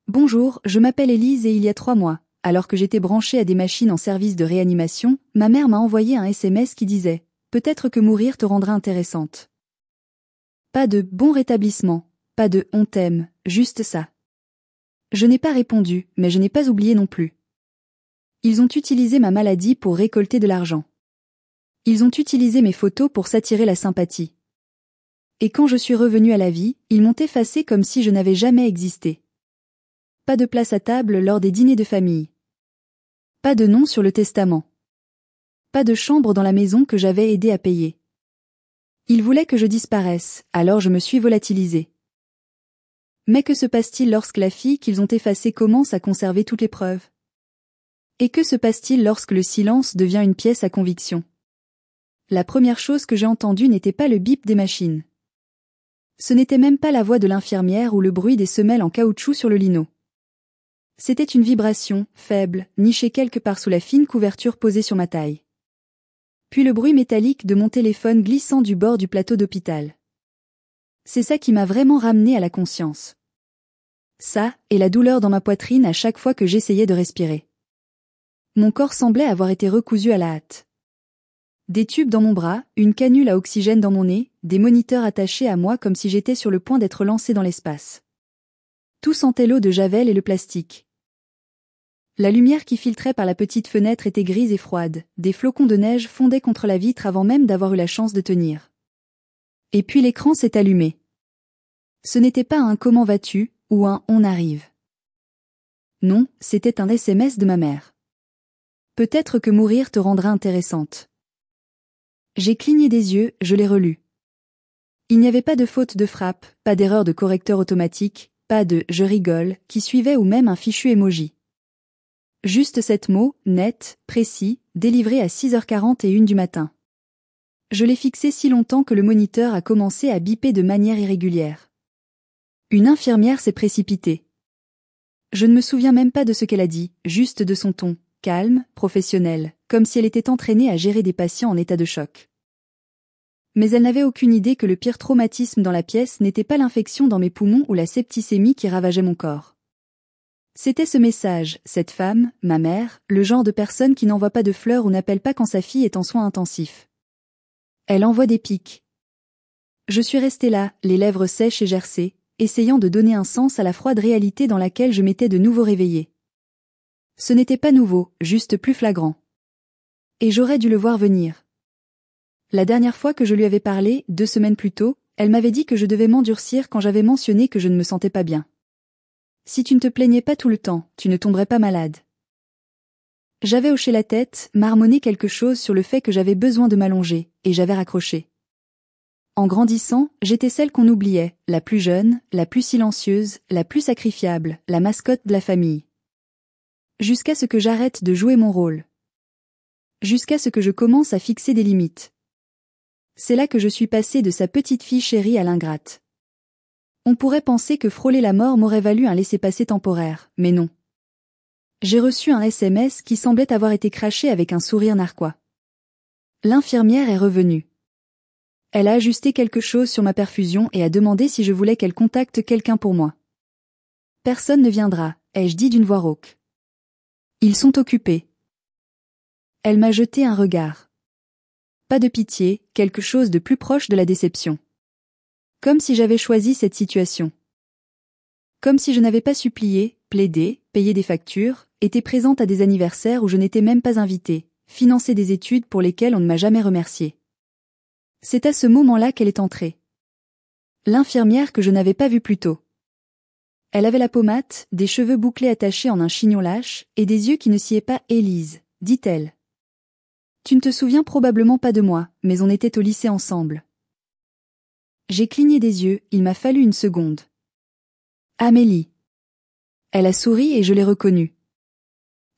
Bonjour, je m'appelle Élise et il y a 3 mois, alors que j'étais branchée à des machines en service de réanimation, ma mère m'a envoyé un SMS qui disait « Peut-être que mourir te rendra intéressante ». Pas de « bon rétablissement », pas de « on t'aime », juste ça. Je n'ai pas répondu, mais je n'ai pas oublié non plus. Ils ont utilisé ma maladie pour récolter de l'argent. Ils ont utilisé mes photos pour s'attirer la sympathie. Et quand je suis revenue à la vie, ils m'ont effacée comme si je n'avais jamais existé. Pas de place à table lors des dîners de famille. Pas de nom sur le testament. Pas de chambre dans la maison que j'avais aidé à payer. Ils voulaient que je disparaisse, alors je me suis volatilisée. Mais que se passe-t-il lorsque la fille qu'ils ont effacée commence à conserver toutes les preuves? Et que se passe-t-il lorsque le silence devient une pièce à conviction? La première chose que j'ai entendue n'était pas le bip des machines. Ce n'était même pas la voix de l'infirmière ou le bruit des semelles en caoutchouc sur le lino. C'était une vibration, faible, nichée quelque part sous la fine couverture posée sur ma taille. Puis le bruit métallique de mon téléphone glissant du bord du plateau d'hôpital. C'est ça qui m'a vraiment ramené à la conscience. Ça, et la douleur dans ma poitrine à chaque fois que j'essayais de respirer. Mon corps semblait avoir été recousu à la hâte. Des tubes dans mon bras, une canule à oxygène dans mon nez, des moniteurs attachés à moi comme si j'étais sur le point d'être lancé dans l'espace. Tout sentait l'eau de Javel et le plastique. La lumière qui filtrait par la petite fenêtre était grise et froide, des flocons de neige fondaient contre la vitre avant même d'avoir eu la chance de tenir. Et puis l'écran s'est allumé. Ce n'était pas un « comment vas-tu » ou un « on arrive ». Non, c'était un SMS de ma mère. Peut-être que mourir te rendra intéressante. J'ai cligné des yeux, je l'ai relu. Il n'y avait pas de faute de frappe, pas d'erreur de correcteur automatique, pas de « je rigole » qui suivait ou même un fichu emoji. Juste 7 mots, nets, précis, délivrés à 6h41 du matin. Je l'ai fixé si longtemps que le moniteur a commencé à biper de manière irrégulière. Une infirmière s'est précipitée. Je ne me souviens même pas de ce qu'elle a dit, juste de son ton, calme, professionnel, comme si elle était entraînée à gérer des patients en état de choc. Mais elle n'avait aucune idée que le pire traumatisme dans la pièce n'était pas l'infection dans mes poumons ou la septicémie qui ravageait mon corps. C'était ce message, cette femme, ma mère, le genre de personne qui n'envoie pas de fleurs ou n'appelle pas quand sa fille est en soins intensifs. Elle envoie des pics. Je suis restée là, les lèvres sèches et gercées, essayant de donner un sens à la froide réalité dans laquelle je m'étais de nouveau réveillée. Ce n'était pas nouveau, juste plus flagrant. Et j'aurais dû le voir venir. La dernière fois que je lui avais parlé, 2 semaines plus tôt, elle m'avait dit que je devais m'endurcir quand j'avais mentionné que je ne me sentais pas bien. Si tu ne te plaignais pas tout le temps, tu ne tomberais pas malade. J'avais hoché la tête, marmonné quelque chose sur le fait que j'avais besoin de m'allonger, et j'avais raccroché. En grandissant, j'étais celle qu'on oubliait, la plus jeune, la plus silencieuse, la plus sacrifiable, la mascotte de la famille. Jusqu'à ce que j'arrête de jouer mon rôle. Jusqu'à ce que je commence à fixer des limites. C'est là que je suis passée de sa petite fille chérie à l'ingrate. On pourrait penser que frôler la mort m'aurait valu un laissez-passer temporaire, mais non. J'ai reçu un SMS qui semblait avoir été craché avec un sourire narquois. L'infirmière est revenue. Elle a ajusté quelque chose sur ma perfusion et a demandé si je voulais qu'elle contacte quelqu'un pour moi. Personne ne viendra, ai-je dit d'une voix rauque. Ils sont occupés. Elle m'a jeté un regard. Pas de pitié, quelque chose de plus proche de la déception. Comme si j'avais choisi cette situation. Comme si je n'avais pas supplié, plaidé, payé des factures, été présente à des anniversaires où je n'étais même pas invitée, financé des études pour lesquelles on ne m'a jamais remercié. C'est à ce moment-là qu'elle est entrée. L'infirmière que je n'avais pas vue plus tôt. Elle avait la peau mate, des cheveux bouclés attachés en un chignon lâche, et des yeux qui ne sciaient pas Élise, dit-elle. Tu ne te souviens probablement pas de moi, mais on était au lycée ensemble. J'ai cligné des yeux, il m'a fallu une seconde. Amélie. Elle a souri et je l'ai reconnue.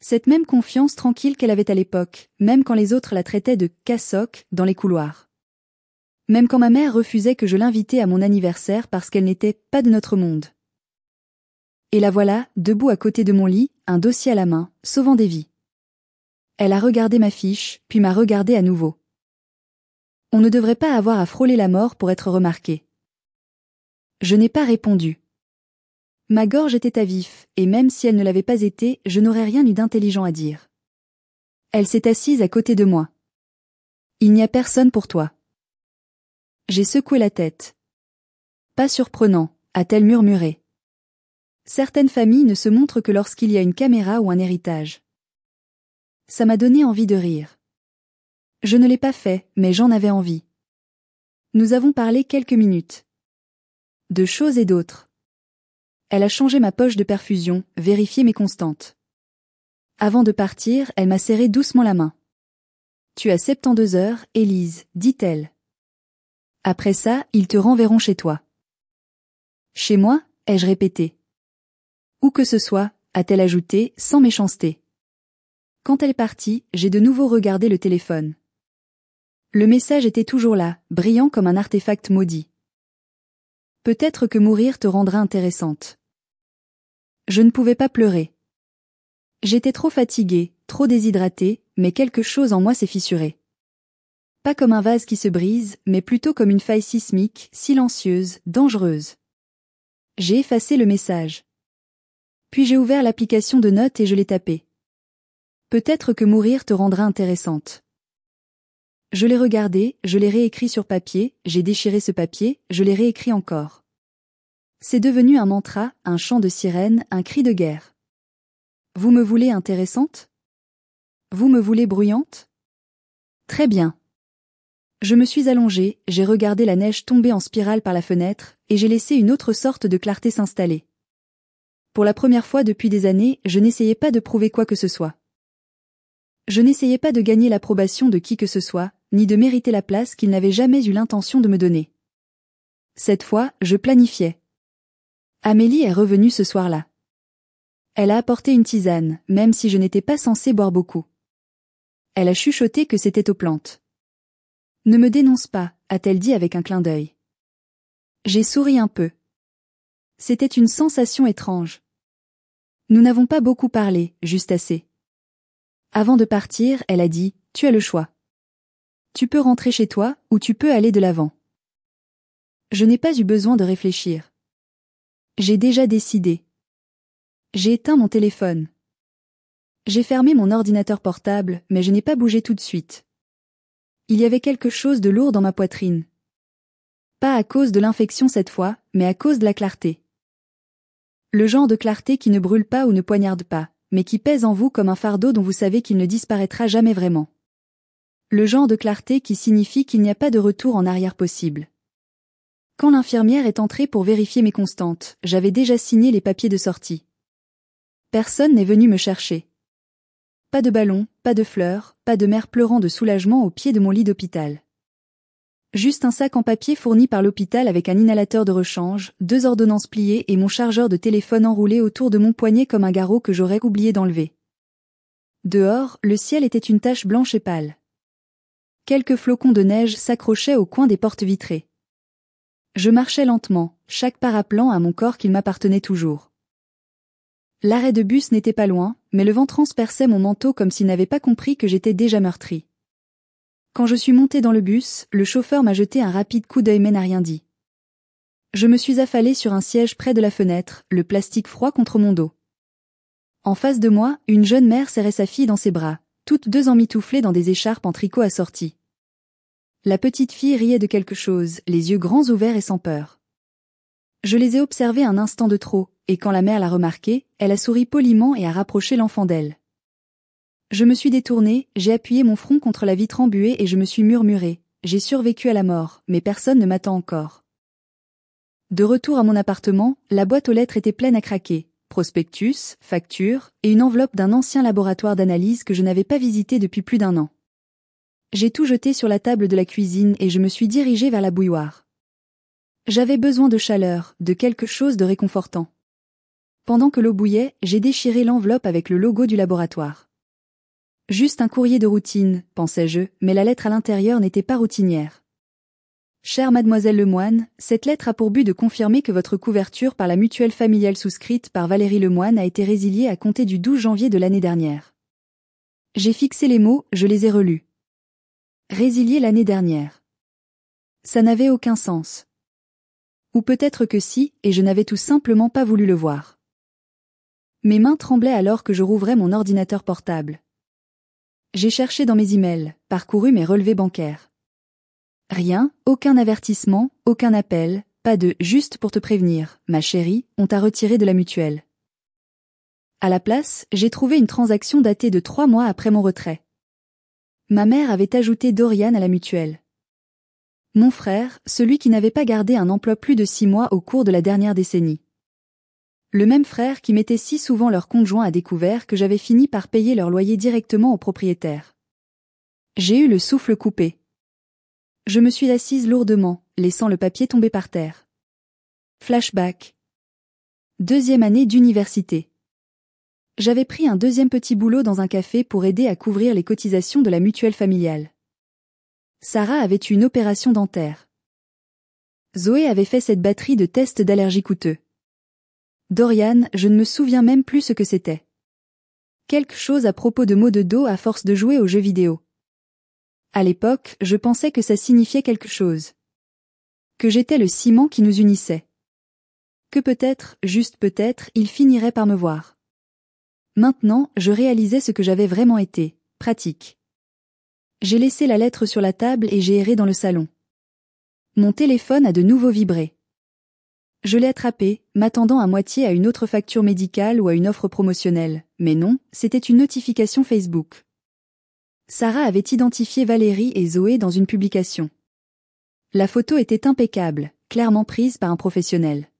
Cette même confiance tranquille qu'elle avait à l'époque, même quand les autres la traitaient de « cassock » dans les couloirs. Même quand ma mère refusait que je l'invitais à mon anniversaire parce qu'elle n'était pas de notre monde. Et la voilà, debout à côté de mon lit, un dossier à la main, sauvant des vies. Elle a regardé ma fiche, puis m'a regardé à nouveau. On ne devrait pas avoir à frôler la mort pour être remarqué. Je n'ai pas répondu. Ma gorge était à vif, et même si elle ne l'avait pas été, je n'aurais rien eu d'intelligent à dire. Elle s'est assise à côté de moi. Il n'y a personne pour toi. J'ai secoué la tête. Pas surprenant, a-t-elle murmuré. Certaines familles ne se montrent que lorsqu'il y a une caméra ou un héritage. Ça m'a donné envie de rire. Je ne l'ai pas fait, mais j'en avais envie. Nous avons parlé quelques minutes. De choses et d'autres. Elle a changé ma poche de perfusion, vérifié mes constantes. Avant de partir, elle m'a serré doucement la main. Tu as 72 heures, Élise, dit-elle. Après ça, ils te renverront chez toi. Chez moi, ai-je répété. Où que ce soit, a-t-elle ajouté, sans méchanceté. Quand elle partit, j'ai de nouveau regardé le téléphone. Le message était toujours là, brillant comme un artefact maudit. Peut-être que mourir te rendra intéressante. Je ne pouvais pas pleurer. J'étais trop fatiguée, trop déshydratée, mais quelque chose en moi s'est fissuré. Pas comme un vase qui se brise, mais plutôt comme une faille sismique, silencieuse, dangereuse. J'ai effacé le message. Puis j'ai ouvert l'application de notes et je l'ai tapé. Peut-être que mourir te rendra intéressante. Je l'ai regardé, je l'ai réécrit sur papier, j'ai déchiré ce papier, je l'ai réécrit encore. C'est devenu un mantra, un chant de sirène, un cri de guerre. Vous me voulez intéressante? Vous me voulez bruyante? Très bien. Je me suis allongée, j'ai regardé la neige tomber en spirale par la fenêtre, et j'ai laissé une autre sorte de clarté s'installer. Pour la première fois depuis des années, je n'essayais pas de prouver quoi que ce soit. Je n'essayais pas de gagner l'approbation de qui que ce soit, ni de mériter la place qu'il n'avait jamais eu l'intention de me donner. Cette fois, je planifiais. Amélie est revenue ce soir-là. Elle a apporté une tisane, même si je n'étais pas censée boire beaucoup. Elle a chuchoté que c'était aux plantes. Ne me dénonce pas, a-t-elle dit avec un clin d'œil. J'ai souri un peu. C'était une sensation étrange. Nous n'avons pas beaucoup parlé, juste assez. Avant de partir, elle a dit, tu as le choix. Tu peux rentrer chez toi, ou tu peux aller de l'avant. Je n'ai pas eu besoin de réfléchir. J'ai déjà décidé. J'ai éteint mon téléphone. J'ai fermé mon ordinateur portable, mais je n'ai pas bougé tout de suite. Il y avait quelque chose de lourd dans ma poitrine. Pas à cause de l'infection cette fois, mais à cause de la clarté. Le genre de clarté qui ne brûle pas ou ne poignarde pas, mais qui pèse en vous comme un fardeau dont vous savez qu'il ne disparaîtra jamais vraiment. Le genre de clarté qui signifie qu'il n'y a pas de retour en arrière possible. Quand l'infirmière est entrée pour vérifier mes constantes, j'avais déjà signé les papiers de sortie. Personne n'est venu me chercher. Pas de ballon, pas de fleurs, pas de mère pleurant de soulagement au pied de mon lit d'hôpital. Juste un sac en papier fourni par l'hôpital avec un inhalateur de rechange, 2 ordonnances pliées et mon chargeur de téléphone enroulé autour de mon poignet comme un garrot que j'aurais oublié d'enlever. Dehors, le ciel était une tache blanche et pâle. Quelques flocons de neige s'accrochaient au coin des portes vitrées. Je marchais lentement, chaque pas rappelant à mon corps qu'il m'appartenait toujours. L'arrêt de bus n'était pas loin, mais le vent transperçait mon manteau comme s'il n'avait pas compris que j'étais déjà meurtrie. Quand je suis montée dans le bus, le chauffeur m'a jeté un rapide coup d'œil mais n'a rien dit. Je me suis affalée sur un siège près de la fenêtre, le plastique froid contre mon dos. En face de moi, une jeune mère serrait sa fille dans ses bras, toutes deux emmitouflées dans des écharpes en tricot assorties. La petite fille riait de quelque chose, les yeux grands ouverts et sans peur. Je les ai observés un instant de trop, et quand la mère l'a remarqué, elle a souri poliment et a rapproché l'enfant d'elle. Je me suis détournée, j'ai appuyé mon front contre la vitre embuée et je me suis murmuré, j'ai survécu à la mort, mais personne ne m'attend encore. De retour à mon appartement, la boîte aux lettres était pleine à craquer, prospectus, factures, et une enveloppe d'un ancien laboratoire d'analyse que je n'avais pas visité depuis plus d'1 an. J'ai tout jeté sur la table de la cuisine et je me suis dirigée vers la bouilloire. J'avais besoin de chaleur, de quelque chose de réconfortant. Pendant que l'eau bouillait, j'ai déchiré l'enveloppe avec le logo du laboratoire. Juste un courrier de routine, pensais-je, mais la lettre à l'intérieur n'était pas routinière. Chère mademoiselle Lemoine, cette lettre a pour but de confirmer que votre couverture par la mutuelle familiale souscrite par Valérie Lemoine a été résiliée à compter du 12 janvier de l'année dernière. J'ai fixé les mots, je les ai relus. Résiliée l'année dernière. Ça n'avait aucun sens. Ou peut-être que si, et je n'avais tout simplement pas voulu le voir. Mes mains tremblaient alors que je rouvrais mon ordinateur portable. J'ai cherché dans mes emails, parcouru mes relevés bancaires. Rien, aucun avertissement, aucun appel, pas de « juste pour te prévenir, ma chérie, on t'a retiré de la mutuelle ». À la place, j'ai trouvé une transaction datée de 3 mois après mon retrait. Ma mère avait ajouté Dorian à la mutuelle. Mon frère, celui qui n'avait pas gardé un emploi plus de 6 mois au cours de la dernière décennie. Le même frère qui mettait si souvent leur conjoint à découvert que j'avais fini par payer leur loyer directement au propriétaire. J'ai eu le souffle coupé. Je me suis assise lourdement, laissant le papier tomber par terre. Flashback. 2e année d'université. J'avais pris un 2e petit boulot dans un café pour aider à couvrir les cotisations de la mutuelle familiale. Sarah avait eu une opération dentaire. Zoé avait fait cette batterie de tests d'allergie coûteux. Dorian, je ne me souviens même plus ce que c'était. Quelque chose à propos de maux de dos à force de jouer aux jeux vidéo. À l'époque, je pensais que ça signifiait quelque chose. Que j'étais le ciment qui nous unissait. Que peut-être, juste peut-être, il finirait par me voir. Maintenant, je réalisais ce que j'avais vraiment été, pratique. J'ai laissé la lettre sur la table et j'ai erré dans le salon. Mon téléphone a de nouveau vibré. Je l'ai attrapé, m'attendant à moitié à une autre facture médicale ou à une offre promotionnelle, mais non, c'était une notification Facebook. Sarah avait identifié Valérie et Zoé dans une publication. La photo était impeccable, clairement prise par un professionnel.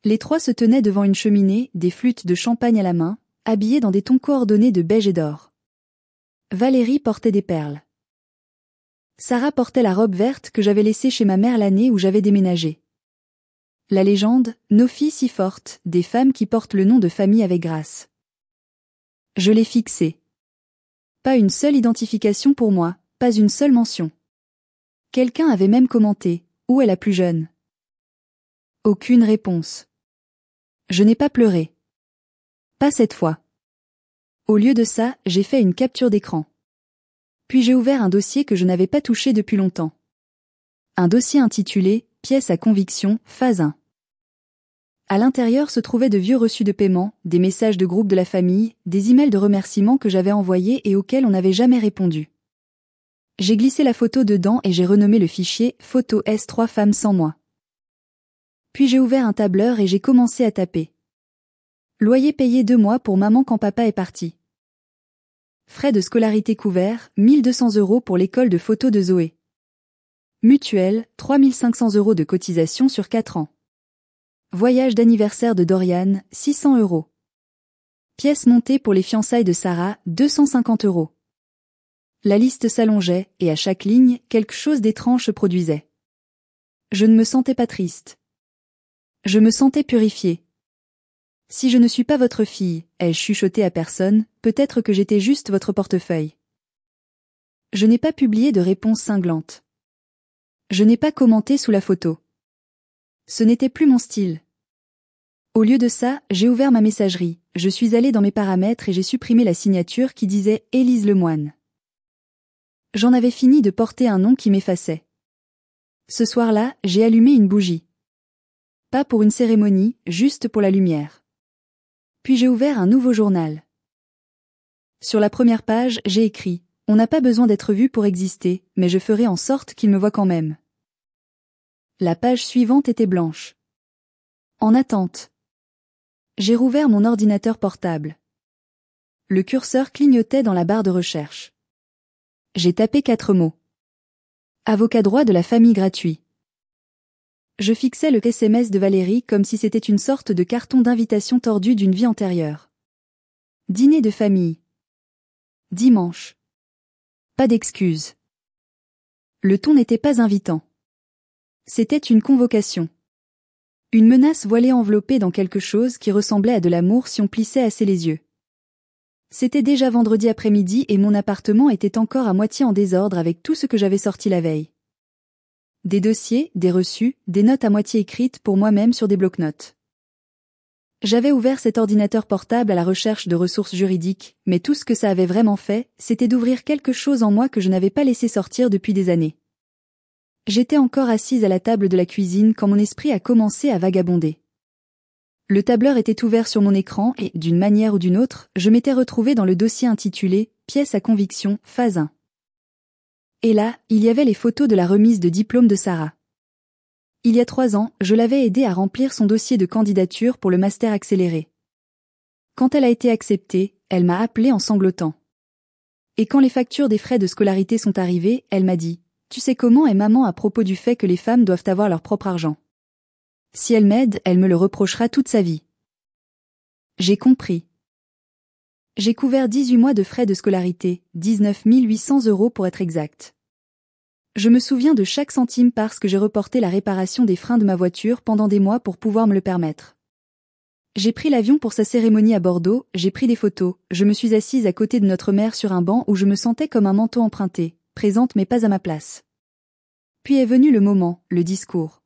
Les 3 se tenaient devant une cheminée, des flûtes de champagne à la main, habillés dans des tons coordonnés de beige et d'or. Valérie portait des perles. Sarah portait la robe verte que j'avais laissée chez ma mère l'année où j'avais déménagé. La légende, nos filles si fortes, des femmes qui portent le nom de famille avec grâce. Je l'ai fixée. Pas une seule identification pour moi, pas une seule mention. Quelqu'un avait même commenté, où est la plus jeune? Aucune réponse. Je n'ai pas pleuré. Pas cette fois. Au lieu de ça, j'ai fait une capture d'écran. Puis j'ai ouvert un dossier que je n'avais pas touché depuis longtemps. Un dossier intitulé « Pièce à conviction, phase 1 ». À l'intérieur se trouvaient de vieux reçus de paiement, des messages de groupe de la famille, des emails de remerciements que j'avais envoyés et auxquels on n'avait jamais répondu. J'ai glissé la photo dedans et j'ai renommé le fichier « Photo S3 femmes sans moi ». Puis j'ai ouvert un tableur et j'ai commencé à taper. Loyer payé 2 mois pour maman quand papa est parti. Frais de scolarité couverts, 1 200 € pour l'école de photo de Zoé. Mutuelle, 3 500 € de cotisation sur 4 ans. Voyage d'anniversaire de Dorian, 600 €. Pièce montée pour les fiançailles de Sarah, 250 €. La liste s'allongeait, et à chaque ligne, quelque chose d'étrange se produisait. Je ne me sentais pas triste. Je me sentais purifiée. Si je ne suis pas votre fille, ai-je chuchoté à personne, peut-être que j'étais juste votre portefeuille. Je n'ai pas publié de réponse cinglante. Je n'ai pas commenté sous la photo. Ce n'était plus mon style. Au lieu de ça, j'ai ouvert ma messagerie, je suis allée dans mes paramètres et j'ai supprimé la signature qui disait « Élise Lemoine ». J'en avais fini de porter un nom qui m'effaçait. Ce soir-là, j'ai allumé une bougie. Pas pour une cérémonie, juste pour la lumière. Puis j'ai ouvert un nouveau journal. Sur la première page, j'ai écrit « On n'a pas besoin d'être vu pour exister, mais je ferai en sorte qu'il me voit quand même ». La page suivante était blanche. En attente. J'ai rouvert mon ordinateur portable. Le curseur clignotait dans la barre de recherche. J'ai tapé 4 mots. Avocat droit de la famille gratuit. Je fixais le SMS de Valérie comme si c'était une sorte de carton d'invitation tordu d'une vie antérieure. Dîner de famille. Dimanche. Pas d'excuses. Le ton n'était pas invitant. C'était une convocation. Une menace voilée enveloppée dans quelque chose qui ressemblait à de l'amour si on plissait assez les yeux. C'était déjà vendredi après-midi et mon appartement était encore à moitié en désordre avec tout ce que j'avais sorti la veille. Des dossiers, des reçus, des notes à moitié écrites pour moi-même sur des bloc-notes. J'avais ouvert cet ordinateur portable à la recherche de ressources juridiques, mais tout ce que ça avait vraiment fait, c'était d'ouvrir quelque chose en moi que je n'avais pas laissé sortir depuis des années. J'étais encore assise à la table de la cuisine quand mon esprit a commencé à vagabonder. Le tableur était ouvert sur mon écran et, d'une manière ou d'une autre, je m'étais retrouvée dans le dossier intitulé « Pièce à conviction, phase 1 ». Et là, il y avait les photos de la remise de diplôme de Sarah. Il y a 3 ans, je l'avais aidée à remplir son dossier de candidature pour le master accéléré. Quand elle a été acceptée, elle m'a appelée en sanglotant. Et quand les factures des frais de scolarité sont arrivées, elle m'a dit « Tu sais comment est maman à propos du fait que les femmes doivent avoir leur propre argent. Si elle m'aide, elle me le reprochera toute sa vie. » J'ai compris. J'ai couvert 18 mois de frais de scolarité, 19 800 € pour être exact. Je me souviens de chaque centime parce que j'ai reporté la réparation des freins de ma voiture pendant des mois pour pouvoir me le permettre. J'ai pris l'avion pour sa cérémonie à Bordeaux, j'ai pris des photos, je me suis assise à côté de notre mère sur un banc où je me sentais comme un manteau emprunté, présente mais pas à ma place. Puis est venu le moment, le discours.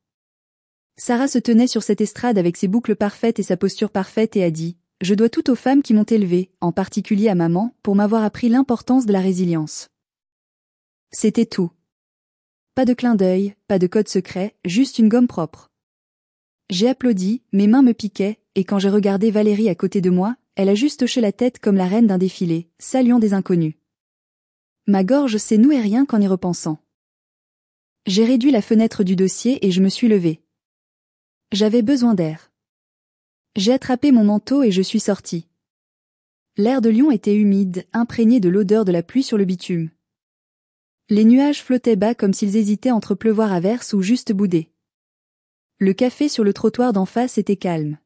Sarah se tenait sur cette estrade avec ses boucles parfaites et sa posture parfaite et a dit « Je dois tout aux femmes qui m'ont élevée, en particulier à maman, pour m'avoir appris l'importance de la résilience. » C'était tout. Pas de clin d'œil, pas de code secret, juste une gomme propre. J'ai applaudi, mes mains me piquaient, et quand j'ai regardé Valérie à côté de moi, elle a juste hoché la tête comme la reine d'un défilé, saluant des inconnus. Ma gorge s'est nouée rien qu'en y repensant. J'ai réduit la fenêtre du dossier et je me suis levée. J'avais besoin d'air. J'ai attrapé mon manteau et je suis sortie. L'air de Lyon était humide, imprégné de l'odeur de la pluie sur le bitume. Les nuages flottaient bas comme s'ils hésitaient entre pleuvoir à verse ou juste bouder. Le café sur le trottoir d'en face était calme.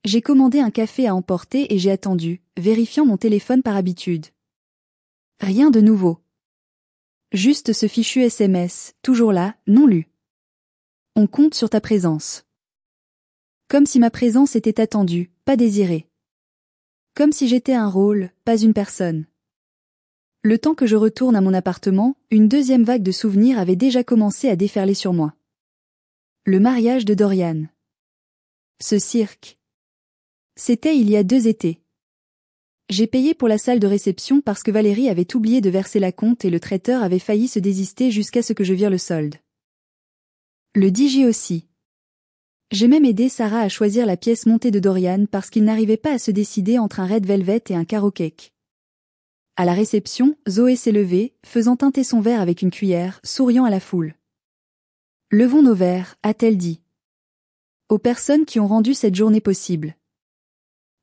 J'ai commandé un café à emporter et j'ai attendu, vérifiant mon téléphone par habitude. Rien de nouveau. Juste ce fichu SMS, toujours là, non lu. On compte sur ta présence. Comme si ma présence était attendue, pas désirée. Comme si j'étais un rôle, pas une personne. Le temps que je retourne à mon appartement, une deuxième vague de souvenirs avait déjà commencé à déferler sur moi. Le mariage de Dorian. Ce cirque. C'était il y a 2 étés. J'ai payé pour la salle de réception parce que Valérie avait oublié de verser la compte et le traiteur avait failli se désister jusqu'à ce que je vire le solde. Le DJ aussi. J'ai même aidé Sarah à choisir la pièce montée de Dorian parce qu'il n'arrivait pas à se décider entre un red velvet et un carrot cake. À la réception, Zoé s'est levée, faisant teinter son verre avec une cuillère, souriant à la foule. « Levons nos verres », a-t-elle dit. Aux personnes qui ont rendu cette journée possible.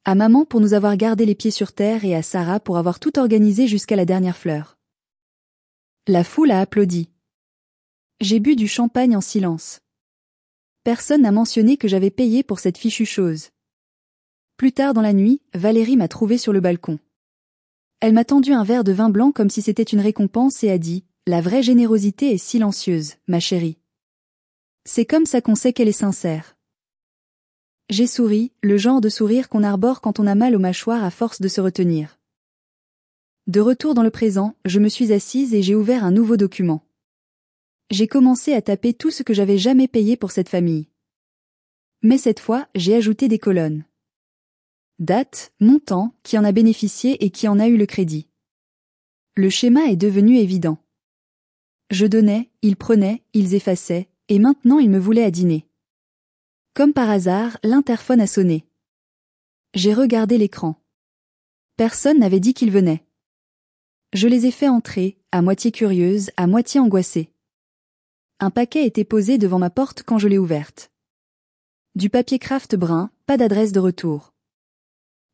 À maman pour nous avoir gardé les pieds sur terre et à Sarah pour avoir tout organisé jusqu'à la dernière fleur. La foule a applaudi. J'ai bu du champagne en silence. Personne n'a mentionné que j'avais payé pour cette fichue chose. Plus tard dans la nuit, Valérie m'a trouvée sur le balcon. Elle m'a tendu un verre de vin blanc comme si c'était une récompense et a dit « La vraie générosité est silencieuse, ma chérie. C'est comme ça qu'on sait qu'elle est sincère. » J'ai souri, le genre de sourire qu'on arbore quand on a mal aux mâchoires à force de se retenir. De retour dans le présent, je me suis assise et j'ai ouvert un nouveau document. J'ai commencé à taper tout ce que j'avais jamais payé pour cette famille. Mais cette fois, j'ai ajouté des colonnes. Date, montant, qui en a bénéficié et qui en a eu le crédit. Le schéma est devenu évident. Je donnais, ils prenaient, ils effaçaient, et maintenant ils me voulaient à dîner. Comme par hasard, l'interphone a sonné. J'ai regardé l'écran. Personne n'avait dit qu'il venait. Je les ai fait entrer, à moitié curieuse, à moitié angoissée. Un paquet était posé devant ma porte quand je l'ai ouverte. Du papier craft brun, pas d'adresse de retour.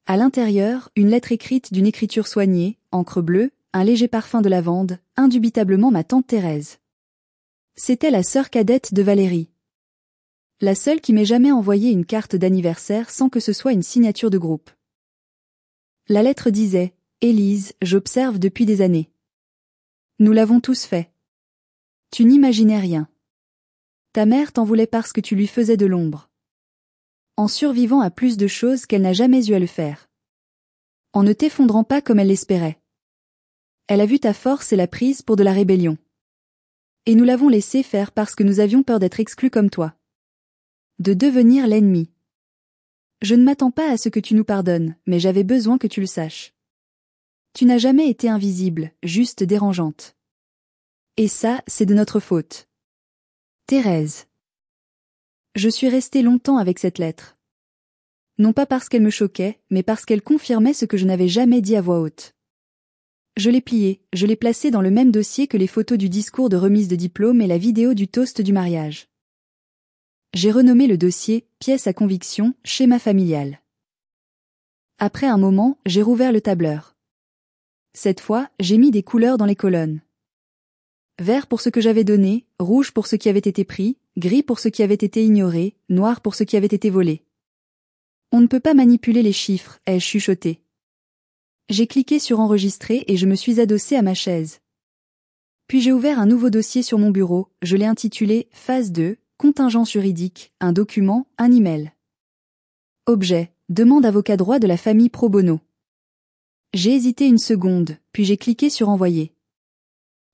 À l'intérieur, une lettre écrite d'une écriture soignée, encre bleue, un léger parfum de lavande, indubitablement ma tante Thérèse. C'était la sœur cadette de Valérie. La seule qui m'ait jamais envoyé une carte d'anniversaire sans que ce soit une signature de groupe. La lettre disait « Élise, j'observe depuis des années. Nous l'avons tous fait. Tu n'imaginais rien. Ta mère t'en voulait parce que tu lui faisais de l'ombre. En survivant à plus de choses qu'elle n'a jamais eu à le faire. En ne t'effondrant pas comme elle l'espérait. Elle a vu ta force et l'a prise pour de la rébellion. Et nous l'avons laissé faire parce que nous avions peur d'être exclus comme toi. De devenir l'ennemi. Je ne m'attends pas à ce que tu nous pardonnes, mais j'avais besoin que tu le saches. Tu n'as jamais été invisible, juste dérangeante. Et ça, c'est de notre faute. Thérèse. Je suis restée longtemps avec cette lettre. Non pas parce qu'elle me choquait, mais parce qu'elle confirmait ce que je n'avais jamais dit à voix haute. Je l'ai pliée, je l'ai placée dans le même dossier que les photos du discours de remise de diplôme et la vidéo du toast du mariage. J'ai renommé le dossier « Pièce à conviction, schéma familial ». Après un moment, j'ai rouvert le tableur. Cette fois, j'ai mis des couleurs dans les colonnes. Vert pour ce que j'avais donné, rouge pour ce qui avait été pris, gris pour ce qui avait été ignoré, noir pour ce qui avait été volé. On ne peut pas manipuler les chiffres, ai-je chuchoté. J'ai cliqué sur enregistrer et je me suis adossée à ma chaise. Puis j'ai ouvert un nouveau dossier sur mon bureau, je l'ai intitulé « Phase 2, contingence juridique, un document, un email ». Objet, demande avocat droit de la famille pro bono. J'ai hésité une seconde, puis j'ai cliqué sur envoyer.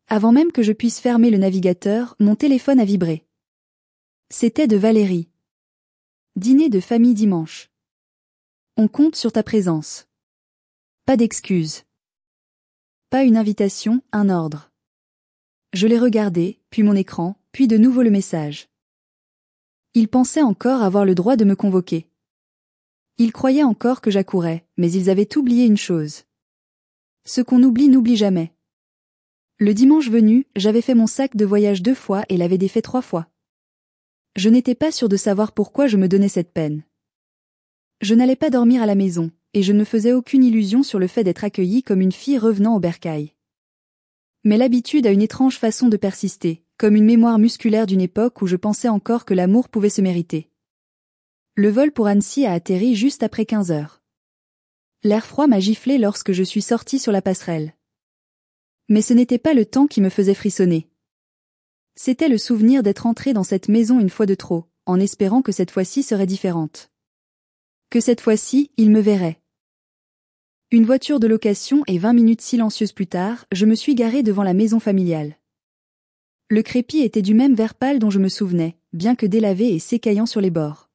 Avant même que je puisse fermer le navigateur, mon téléphone a vibré. C'était de Valérie. Dîner de famille dimanche. On compte sur ta présence. Pas d'excuses. Pas une invitation, un ordre. Je l'ai regardé, puis mon écran, puis de nouveau le message. Ils pensaient encore avoir le droit de me convoquer. Ils croyaient encore que j'accourais, mais ils avaient oublié une chose. Ce qu'on oublie n'oublie jamais. Le dimanche venu, j'avais fait mon sac de voyage 2 fois et l'avais défait 3 fois. Je n'étais pas sûre de savoir pourquoi je me donnais cette peine. Je n'allais pas dormir à la maison, et je ne me faisais aucune illusion sur le fait d'être accueillie comme une fille revenant au bercail. Mais l'habitude a une étrange façon de persister, comme une mémoire musculaire d'une époque où je pensais encore que l'amour pouvait se mériter. Le vol pour Annecy a atterri juste après 15 heures. L'air froid m'a giflé lorsque je suis sortie sur la passerelle. Mais ce n'était pas le temps qui me faisait frissonner. C'était le souvenir d'être entrée dans cette maison une fois de trop, en espérant que cette fois-ci serait différente. Que cette fois-ci, il me verrait. Une voiture de location et 20 minutes silencieuses plus tard, je me suis garée devant la maison familiale. Le crépi était du même vert pâle dont je me souvenais, bien que délavé et s'écaillant sur les bords.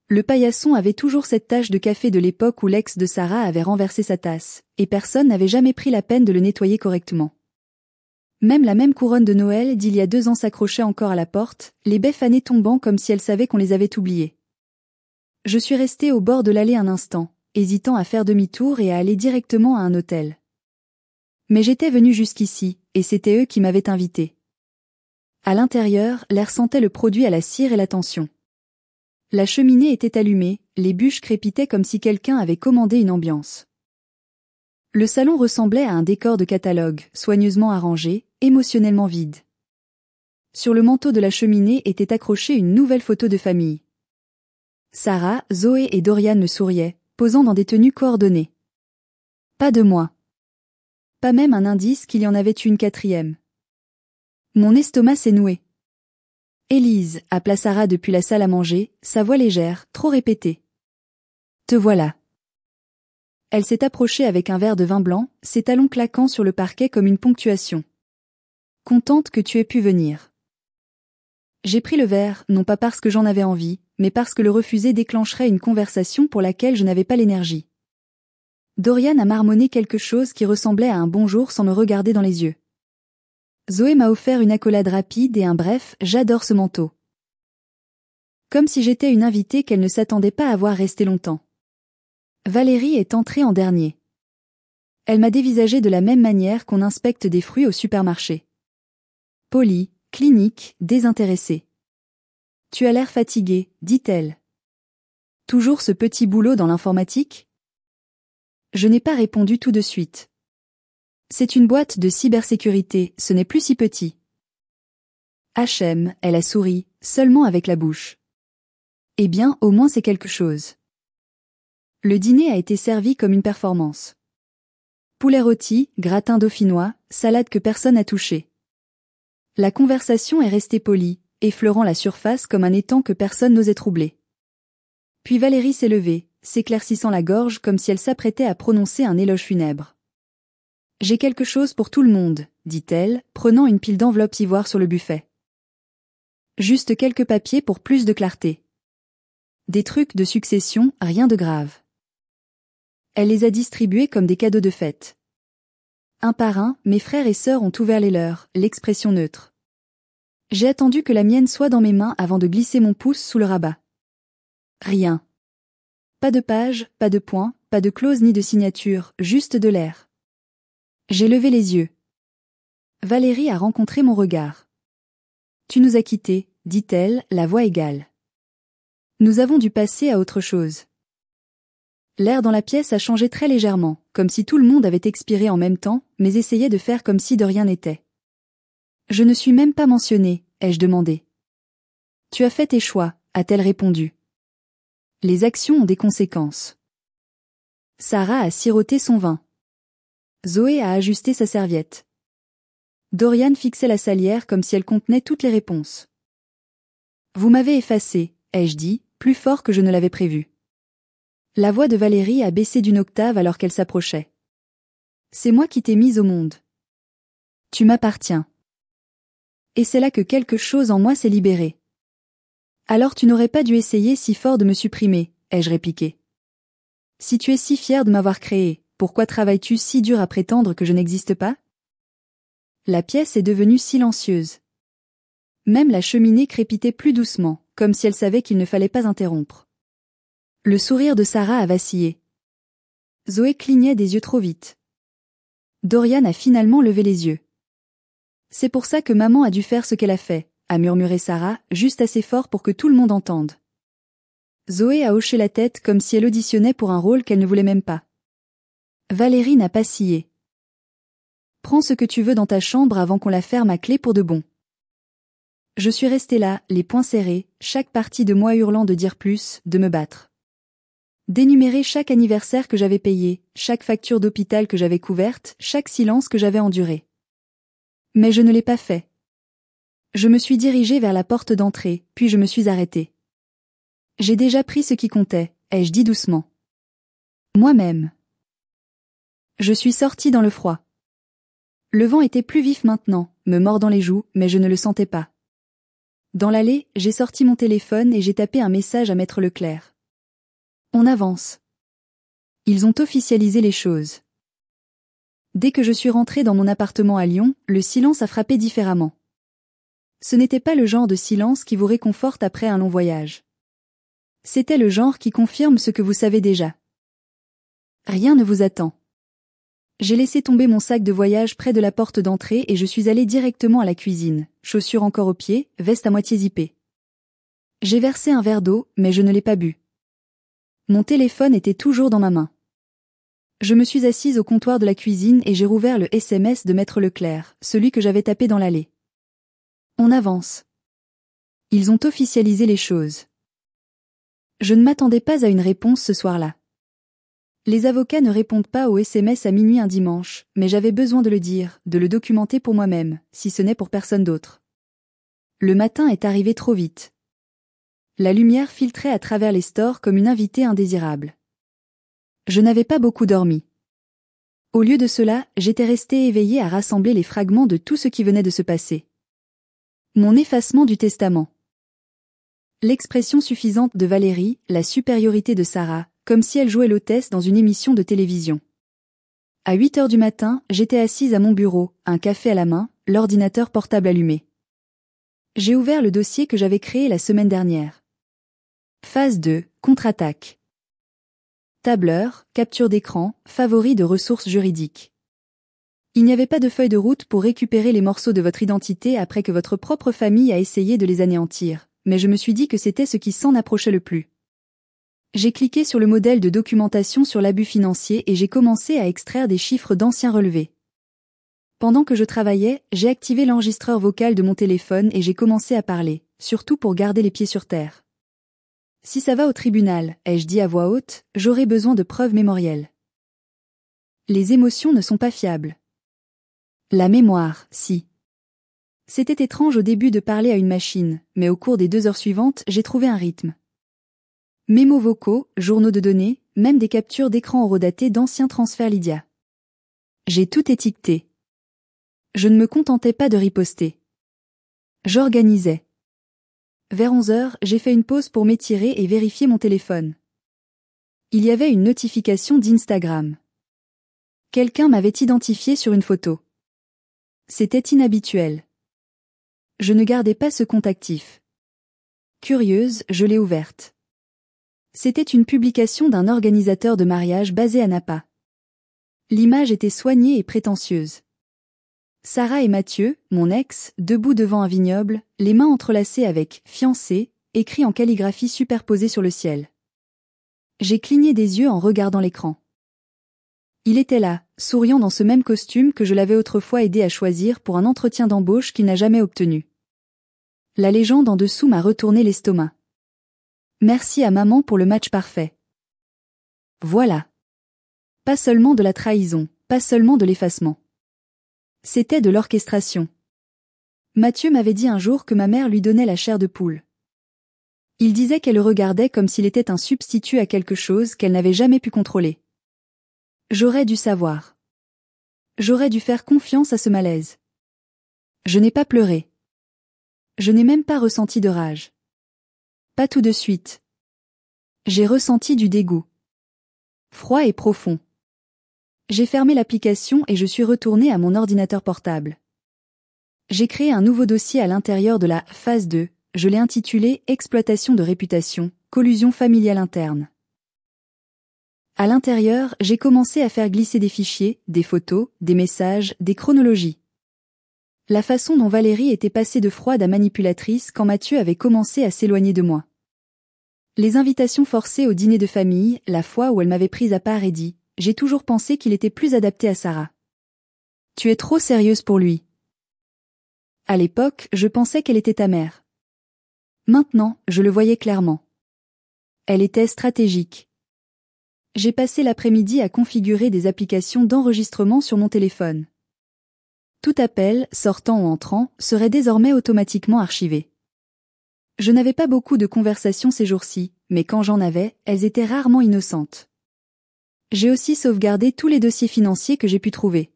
Le paillasson avait toujours cette tache de café de l'époque où l'ex de Sarah avait renversé sa tasse, et personne n'avait jamais pris la peine de le nettoyer correctement. Même la même couronne de Noël d'il y a 2 ans s'accrochait encore à la porte, les baies fanées tombant comme si elles savaient qu'on les avait oubliées. Je suis restée au bord de l'allée un instant, hésitant à faire demi-tour et à aller directement à un hôtel. Mais j'étais venue jusqu'ici, et c'était eux qui m'avaient invitée. À l'intérieur, l'air sentait le produit à la cire et l'attention. La cheminée était allumée, les bûches crépitaient comme si quelqu'un avait commandé une ambiance. Le salon ressemblait à un décor de catalogue, soigneusement arrangé, émotionnellement vide. Sur le manteau de la cheminée était accrochée une nouvelle photo de famille. Sarah, Zoé et Dorian me souriaient, posant dans des tenues coordonnées. Pas de moi. Pas même un indice qu'il y en avait une 4e. Mon estomac s'est noué. Élise, appela Sarah depuis la salle à manger, sa voix légère, trop répétée. Te voilà. Elle s'est approchée avec un verre de vin blanc, ses talons claquant sur le parquet comme une ponctuation. Contente que tu aies pu venir. J'ai pris le verre, non pas parce que j'en avais envie, mais parce que le refuser déclencherait une conversation pour laquelle je n'avais pas l'énergie. Dorian a marmonné quelque chose qui ressemblait à un bonjour sans me regarder dans les yeux. Zoé m'a offert une accolade rapide et un bref « j'adore ce manteau ». Comme si j'étais une invitée qu'elle ne s'attendait pas à voir rester longtemps. Valérie est entrée en dernier. Elle m'a dévisagé de la même manière qu'on inspecte des fruits au supermarché. Polie, clinique, désintéressée. Tu as l'air fatiguée, dit-elle. Toujours ce petit boulot dans l'informatique ? Je n'ai pas répondu tout de suite. C'est une boîte de cybersécurité, ce n'est plus si petit. HM, elle a souri, seulement avec la bouche. Eh bien, au moins c'est quelque chose. Le dîner a été servi comme une performance. Poulet rôti, gratin dauphinois, salade que personne n'a touché. La conversation est restée polie, effleurant la surface comme un étang que personne n'osait troubler. Puis Valérie s'est levée, s'éclaircissant la gorge comme si elle s'apprêtait à prononcer un éloge funèbre. J'ai quelque chose pour tout le monde, dit-elle, prenant une pile d'enveloppes ivoire sur le buffet. Juste quelques papiers pour plus de clarté. Des trucs de succession, rien de grave. Elle les a distribués comme des cadeaux de fête. Un par un, mes frères et sœurs ont ouvert les leurs, l'expression neutre. J'ai attendu que la mienne soit dans mes mains avant de glisser mon pouce sous le rabat. Rien. Pas de page, pas de point, pas de clause ni de signature, juste de l'air. J'ai levé les yeux. Valérie a rencontré mon regard. Tu nous as quittés, dit-elle, la voix égale. Nous avons dû passer à autre chose. L'air dans la pièce a changé très légèrement, comme si tout le monde avait expiré en même temps, mais essayait de faire comme si de rien n'était. Je ne suis même pas mentionnée, ai-je demandé. Tu as fait tes choix, a-t-elle répondu. Les actions ont des conséquences. Sarah a siroté son vin. Zoé a ajusté sa serviette. Dorian fixait la salière comme si elle contenait toutes les réponses. Vous m'avez effacé, ai-je dit, plus fort que je ne l'avais prévu. La voix de Valérie a baissé d'une octave alors qu'elle s'approchait. C'est moi qui t'ai mise au monde. Tu m'appartiens. Et c'est là que quelque chose en moi s'est libéré. Alors tu n'aurais pas dû essayer si fort de me supprimer, ai-je répliqué. Si tu es si fier de m'avoir créé, pourquoi travailles-tu si dur à prétendre que je n'existe pas? La pièce est devenue silencieuse. Même la cheminée crépitait plus doucement, comme si elle savait qu'il ne fallait pas interrompre. Le sourire de Sarah a vacillé. Zoé clignait des yeux trop vite. Dorian a finalement levé les yeux. C'est pour ça que maman a dû faire ce qu'elle a fait, a murmuré Sarah, juste assez fort pour que tout le monde entende. Zoé a hoché la tête comme si elle auditionnait pour un rôle qu'elle ne voulait même pas. Valérie n'a pas scié. Prends ce que tu veux dans ta chambre avant qu'on la ferme à clé pour de bon. Je suis restée là, les poings serrés, chaque partie de moi hurlant de dire plus, de me battre. D'énumérer chaque anniversaire que j'avais payé, chaque facture d'hôpital que j'avais couverte, chaque silence que j'avais enduré. Mais je ne l'ai pas fait. Je me suis dirigée vers la porte d'entrée, puis je me suis arrêtée. J'ai déjà pris ce qui comptait, ai-je dit doucement. Moi-même. Je suis sortie dans le froid. Le vent était plus vif maintenant, me mordant les joues, mais je ne le sentais pas. Dans l'allée, j'ai sorti mon téléphone et j'ai tapé un message à Maître Leclerc. On avance. Ils ont officialisé les choses. Dès que je suis rentrée dans mon appartement à Lyon, le silence a frappé différemment. Ce n'était pas le genre de silence qui vous réconforte après un long voyage. C'était le genre qui confirme ce que vous savez déjà. Rien ne vous attend. J'ai laissé tomber mon sac de voyage près de la porte d'entrée et je suis allée directement à la cuisine, chaussures encore aux pieds, veste à moitié zippée. J'ai versé un verre d'eau, mais je ne l'ai pas bu. Mon téléphone était toujours dans ma main. Je me suis assise au comptoir de la cuisine et j'ai rouvert le SMS de Maître Leclerc, celui que j'avais tapé dans l'allée. On avance. Ils ont officialisé les choses. Je ne m'attendais pas à une réponse ce soir-là. Les avocats ne répondent pas aux SMS à minuit un dimanche, mais j'avais besoin de le dire, de le documenter pour moi-même, si ce n'est pour personne d'autre. Le matin est arrivé trop vite. La lumière filtrait à travers les stores comme une invitée indésirable. Je n'avais pas beaucoup dormi. Au lieu de cela, j'étais restée éveillée à rassembler les fragments de tout ce qui venait de se passer. Mon effacement du testament. L'expression suffisante de Valérie, la supériorité de Sarah, comme si elle jouait l'hôtesse dans une émission de télévision. À 8 heures du matin, j'étais assise à mon bureau, un café à la main, l'ordinateur portable allumé. J'ai ouvert le dossier que j'avais créé la semaine dernière. Phase 2, contre-attaque. Tableur, capture d'écran, favoris de ressources juridiques. Il n'y avait pas de feuille de route pour récupérer les morceaux de votre identité après que votre propre famille a essayé de les anéantir, mais je me suis dit que c'était ce qui s'en approchait le plus. J'ai cliqué sur le modèle de documentation sur l'abus financier et j'ai commencé à extraire des chiffres d'anciens relevés. Pendant que je travaillais, j'ai activé l'enregistreur vocal de mon téléphone et j'ai commencé à parler, surtout pour garder les pieds sur terre. Si ça va au tribunal, ai-je dit à voix haute, j'aurai besoin de preuves mémorielles. Les émotions ne sont pas fiables. La mémoire, si. C'était étrange au début de parler à une machine, mais au cours des 2 heures suivantes, j'ai trouvé un rythme. Mémos vocaux, journaux de données, même des captures d'écran horodatées d'anciens transferts Lydia. J'ai tout étiqueté. Je ne me contentais pas de riposter. J'organisais. Vers 11 heures, j'ai fait une pause pour m'étirer et vérifier mon téléphone. Il y avait une notification d'Instagram. Quelqu'un m'avait identifié sur une photo. C'était inhabituel. Je ne gardais pas ce compte actif. Curieuse, je l'ai ouverte. C'était une publication d'un organisateur de mariage basé à Napa. L'image était soignée et prétentieuse. Sarah et Mathieu, mon ex, debout devant un vignoble, les mains entrelacées avec « fiancé », écrit en calligraphie superposée sur le ciel. J'ai cligné des yeux en regardant l'écran. Il était là, souriant dans ce même costume que je l'avais autrefois aidé à choisir pour un entretien d'embauche qu'il n'a jamais obtenu. La légende en dessous m'a retourné l'estomac. Merci à maman pour le match parfait. Voilà. Pas seulement de la trahison, pas seulement de l'effacement. C'était de l'orchestration. Mathieu m'avait dit un jour que ma mère lui donnait la chair de poule. Il disait qu'elle le regardait comme s'il était un substitut à quelque chose qu'elle n'avait jamais pu contrôler. J'aurais dû savoir. J'aurais dû faire confiance à ce malaise. Je n'ai pas pleuré. Je n'ai même pas ressenti de rage. Pas tout de suite. J'ai ressenti du dégoût. Froid et profond. J'ai fermé l'application et je suis retourné à mon ordinateur portable. J'ai créé un nouveau dossier à l'intérieur de la phase 2, je l'ai intitulé « Exploitation de réputation, collusion familiale interne ». À l'intérieur, j'ai commencé à faire glisser des fichiers, des photos, des messages, des chronologies. La façon dont Valérie était passée de froide à manipulatrice quand Mathieu avait commencé à s'éloigner de moi. Les invitations forcées au dîner de famille, la fois où elle m'avait prise à part et dit « J'ai toujours pensé qu'il était plus adapté à Sarah. Tu es trop sérieuse pour lui. » À l'époque, je pensais qu'elle était ta mère. Maintenant, je le voyais clairement. Elle était stratégique. J'ai passé l'après-midi à configurer des applications d'enregistrement sur mon téléphone. Tout appel, sortant ou entrant, serait désormais automatiquement archivé. Je n'avais pas beaucoup de conversations ces jours-ci, mais quand j'en avais, elles étaient rarement innocentes. J'ai aussi sauvegardé tous les dossiers financiers que j'ai pu trouver.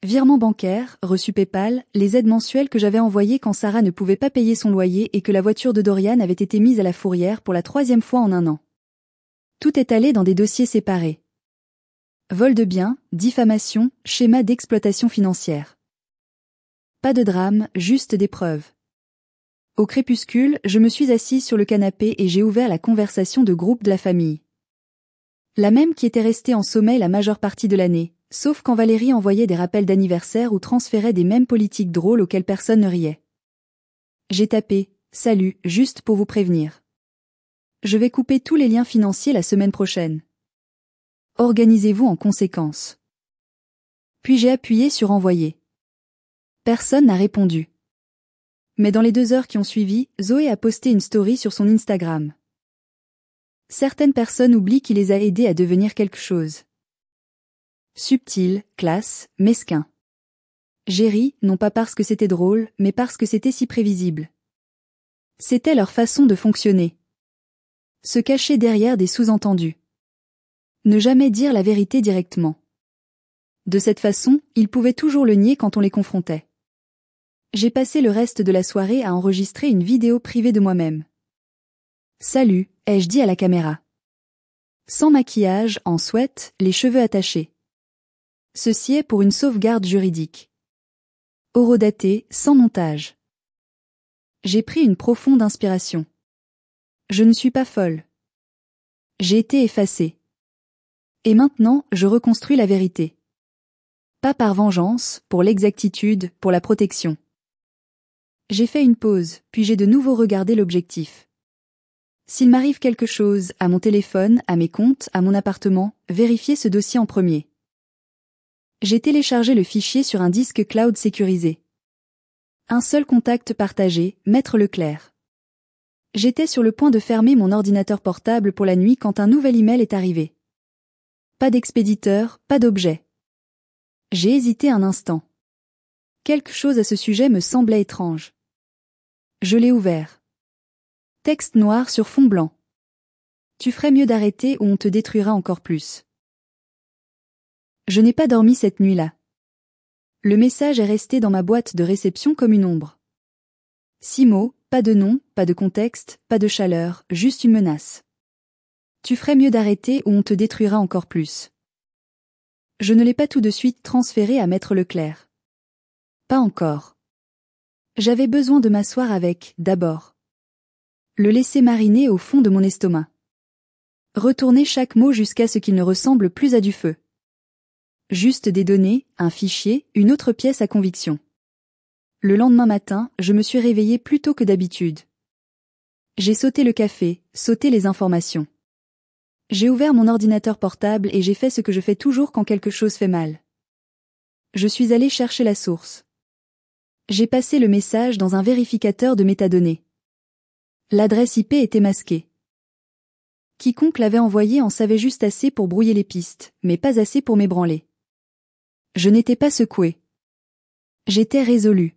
Virements bancaires, reçus PayPal, les aides mensuelles que j'avais envoyées quand Sarah ne pouvait pas payer son loyer et que la voiture de Dorian avait été mise à la fourrière pour la 3e fois en un an. Tout est allé dans des dossiers séparés. Vol de biens, diffamation, schéma d'exploitation financière. Pas de drame, juste des preuves. Au crépuscule, je me suis assise sur le canapé et j'ai ouvert la conversation de groupe de la famille. La même qui était restée en sommeil la majeure partie de l'année, sauf quand Valérie envoyait des rappels d'anniversaire ou transférait des mèmes politiques drôles auxquels personne ne riait. J'ai tapé « Salut » juste pour vous prévenir. Je vais couper tous les liens financiers la semaine prochaine. Organisez-vous en conséquence. Puis j'ai appuyé sur envoyer. Personne n'a répondu. Mais dans les 2 heures qui ont suivi, Zoé a posté une story sur son Instagram. Certaines personnes oublient qu'il les a aidés à devenir quelque chose. Subtil, classe, mesquin. J'ai ri, non pas parce que c'était drôle, mais parce que c'était si prévisible. C'était leur façon de fonctionner. Se cacher derrière des sous-entendus. Ne jamais dire la vérité directement. De cette façon, ils pouvaient toujours le nier quand on les confrontait. J'ai passé le reste de la soirée à enregistrer une vidéo privée de moi-même. Salut, ai-je dit à la caméra. Sans maquillage, en sweat, les cheveux attachés. Ceci est pour une sauvegarde juridique. Horodaté, sans montage. J'ai pris une profonde inspiration. Je ne suis pas folle. J'ai été effacée. Et maintenant, je reconstruis la vérité. Pas par vengeance, pour l'exactitude, pour la protection. J'ai fait une pause, puis j'ai de nouveau regardé l'objectif. S'il m'arrive quelque chose, à mon téléphone, à mes comptes, à mon appartement, vérifiez ce dossier en premier. J'ai téléchargé le fichier sur un disque cloud sécurisé. Un seul contact partagé, Maître Leclerc. J'étais sur le point de fermer mon ordinateur portable pour la nuit quand un nouvel email est arrivé. Pas d'expéditeur, pas d'objet. J'ai hésité un instant. Quelque chose à ce sujet me semblait étrange. Je l'ai ouvert. Texte noir sur fond blanc. Tu ferais mieux d'arrêter ou on te détruira encore plus. Je n'ai pas dormi cette nuit-là. Le message est resté dans ma boîte de réception comme une ombre. 6 mots, pas de nom, pas de contexte, pas de chaleur, juste une menace. Tu ferais mieux d'arrêter ou on te détruira encore plus. Je ne l'ai pas tout de suite transféré à Maître Leclerc. Pas encore. J'avais besoin de m'asseoir avec, d'abord. Le laisser mariner au fond de mon estomac. Retourner chaque mot jusqu'à ce qu'il ne ressemble plus à du feu. Juste des données, un fichier, une autre pièce à conviction. Le lendemain matin, je me suis réveillée plus tôt que d'habitude. J'ai sauté le café, sauté les informations. J'ai ouvert mon ordinateur portable et j'ai fait ce que je fais toujours quand quelque chose fait mal. Je suis allée chercher la source. J'ai passé le message dans un vérificateur de métadonnées. L'adresse IP était masquée. Quiconque l'avait envoyé en savait juste assez pour brouiller les pistes, mais pas assez pour m'ébranler. Je n'étais pas secouée. J'étais résolue.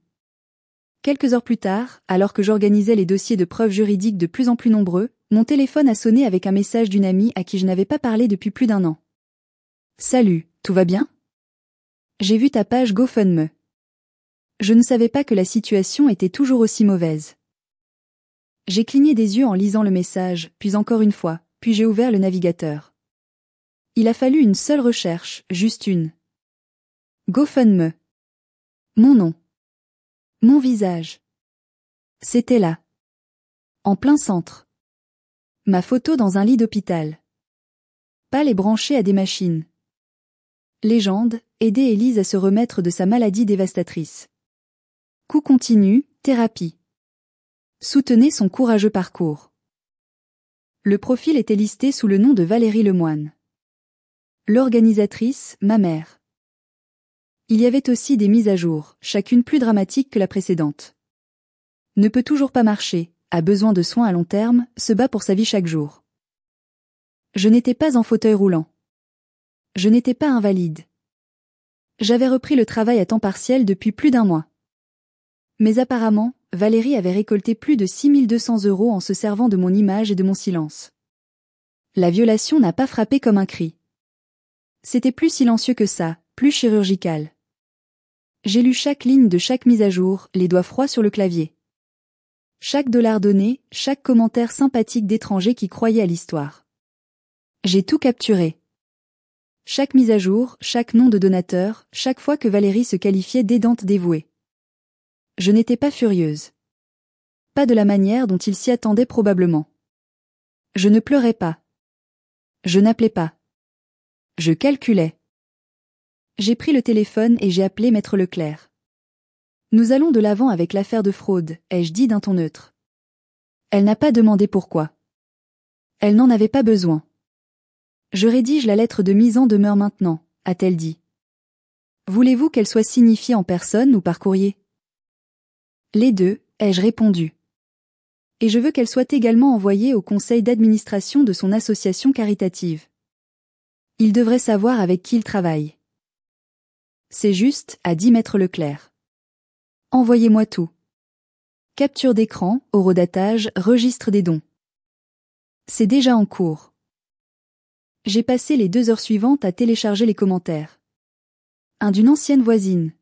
Quelques heures plus tard, alors que j'organisais les dossiers de preuves juridiques de plus en plus nombreux, mon téléphone a sonné avec un message d'une amie à qui je n'avais pas parlé depuis plus d'1 an. « Salut, tout va bien ? J'ai vu ta page GoFundMe. Je ne savais pas que la situation était toujours aussi mauvaise. » J'ai cligné des yeux en lisant le message, puis encore une fois, puis j'ai ouvert le navigateur. Il a fallu une seule recherche, juste une. GoFundMe. Mon nom. Mon visage. C'était là. En plein centre. Ma photo dans un lit d'hôpital. Pâle et branchée à des machines. Légende, aider Élise à se remettre de sa maladie dévastatrice. Coup continu, thérapie. Soutenez son courageux parcours. Le profil était listé sous le nom de Valérie Lemoine. L'organisatrice, ma mère. Il y avait aussi des mises à jour, chacune plus dramatique que la précédente. Ne peut toujours pas marcher, a besoin de soins à long terme, se bat pour sa vie chaque jour. Je n'étais pas en fauteuil roulant. Je n'étais pas invalide. J'avais repris le travail à temps partiel depuis plus d'1 mois. Mais apparemment, Valérie avait récolté plus de 6 200 € en se servant de mon image et de mon silence. La violation n'a pas frappé comme un cri. C'était plus silencieux que ça, plus chirurgical. J'ai lu chaque ligne de chaque mise à jour, les doigts froids sur le clavier. Chaque dollar donné, chaque commentaire sympathique d'étrangers qui croyaient à l'histoire. J'ai tout capturé. Chaque mise à jour, chaque nom de donateur, chaque fois que Valérie se qualifiait d'aidante dévouée. Je n'étais pas furieuse. Pas de la manière dont il s'y attendait probablement. Je ne pleurais pas. Je n'appelais pas. Je calculais. J'ai pris le téléphone et j'ai appelé Maître Leclerc. Nous allons de l'avant avec l'affaire de fraude, ai-je dit d'un ton neutre. Elle n'a pas demandé pourquoi. Elle n'en avait pas besoin. Je rédige la lettre de mise en demeure maintenant, a-t-elle dit. Voulez-vous qu'elle soit signifiée en personne ou par courrier ? Les deux, ai-je répondu. Et je veux qu'elle soit également envoyée au conseil d'administration de son association caritative. Il devrait savoir avec qui il travaille. C'est juste, a dit Maître Leclerc. Envoyez-moi tout. Capture d'écran, horodatage, registre des dons. C'est déjà en cours. J'ai passé les 2 heures suivantes à télécharger les commentaires. Un d'une ancienne voisine.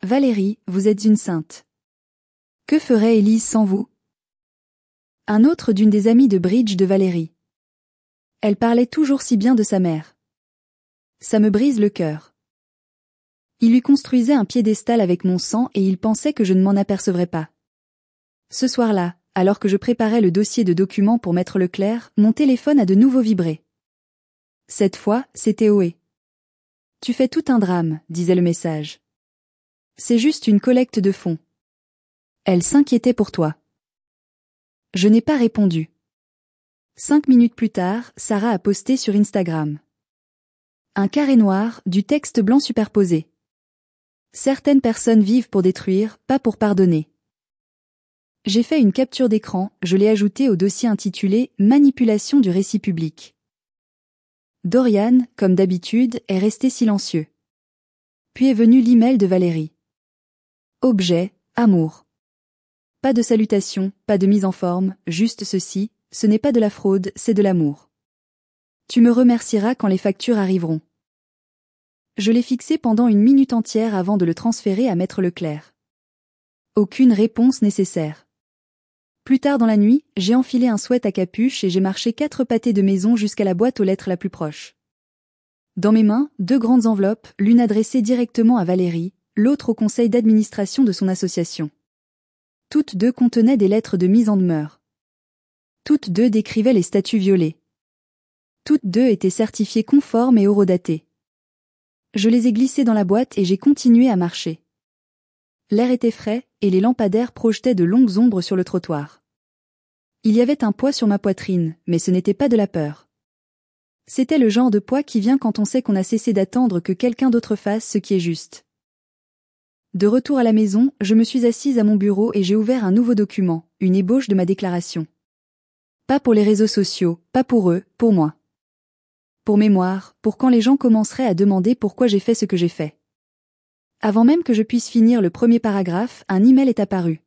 Valérie, vous êtes une sainte. Que ferait Élise sans vous ? Un autre d'une des amies de bridge de Valérie. Elle parlait toujours si bien de sa mère. Ça me brise le cœur. Il lui construisait un piédestal avec mon sang et il pensait que je ne m'en apercevrais pas. Ce soir-là, alors que je préparais le dossier de documents pour Maître Leclerc, mon téléphone a de nouveau vibré. Cette fois, c'était Oé. Tu fais tout un drame, disait le message. C'est juste une collecte de fonds. Elle s'inquiétait pour toi. Je n'ai pas répondu. 5 minutes plus tard, Sarah a posté sur Instagram. Un carré noir, du texte blanc superposé. Certaines personnes vivent pour détruire, pas pour pardonner. J'ai fait une capture d'écran, je l'ai ajoutée au dossier intitulé « Manipulation du récit public ». Dorian, comme d'habitude, est resté silencieux. Puis est venu l'email de Valérie. Objet, amour. Pas de salutation, pas de mise en forme, juste ceci, ce n'est pas de la fraude, c'est de l'amour. Tu me remercieras quand les factures arriveront. Je l'ai fixé pendant 1 minute entière avant de le transférer à Maître Leclerc. Aucune réponse nécessaire. Plus tard dans la nuit, j'ai enfilé un sweat à capuche et j'ai marché 4 pâtés de maison jusqu'à la boîte aux lettres la plus proche. Dans mes mains, 2 grandes enveloppes, l'une adressée directement à Valérie, l'autre au conseil d'administration de son association. Toutes deux contenaient des lettres de mise en demeure. Toutes deux décrivaient les statuts violés. Toutes deux étaient certifiées conformes et horodatées. Je les ai glissées dans la boîte et j'ai continué à marcher. L'air était frais, et les lampadaires projetaient de longues ombres sur le trottoir. Il y avait un poids sur ma poitrine, mais ce n'était pas de la peur. C'était le genre de poids qui vient quand on sait qu'on a cessé d'attendre que quelqu'un d'autre fasse ce qui est juste. De retour à la maison, je me suis assise à mon bureau et j'ai ouvert un nouveau document, une ébauche de ma déclaration. Pas pour les réseaux sociaux, pas pour eux, pour moi. Pour mémoire, pour quand les gens commenceraient à demander pourquoi j'ai fait ce que j'ai fait. Avant même que je puisse finir le premier paragraphe, un email est apparu.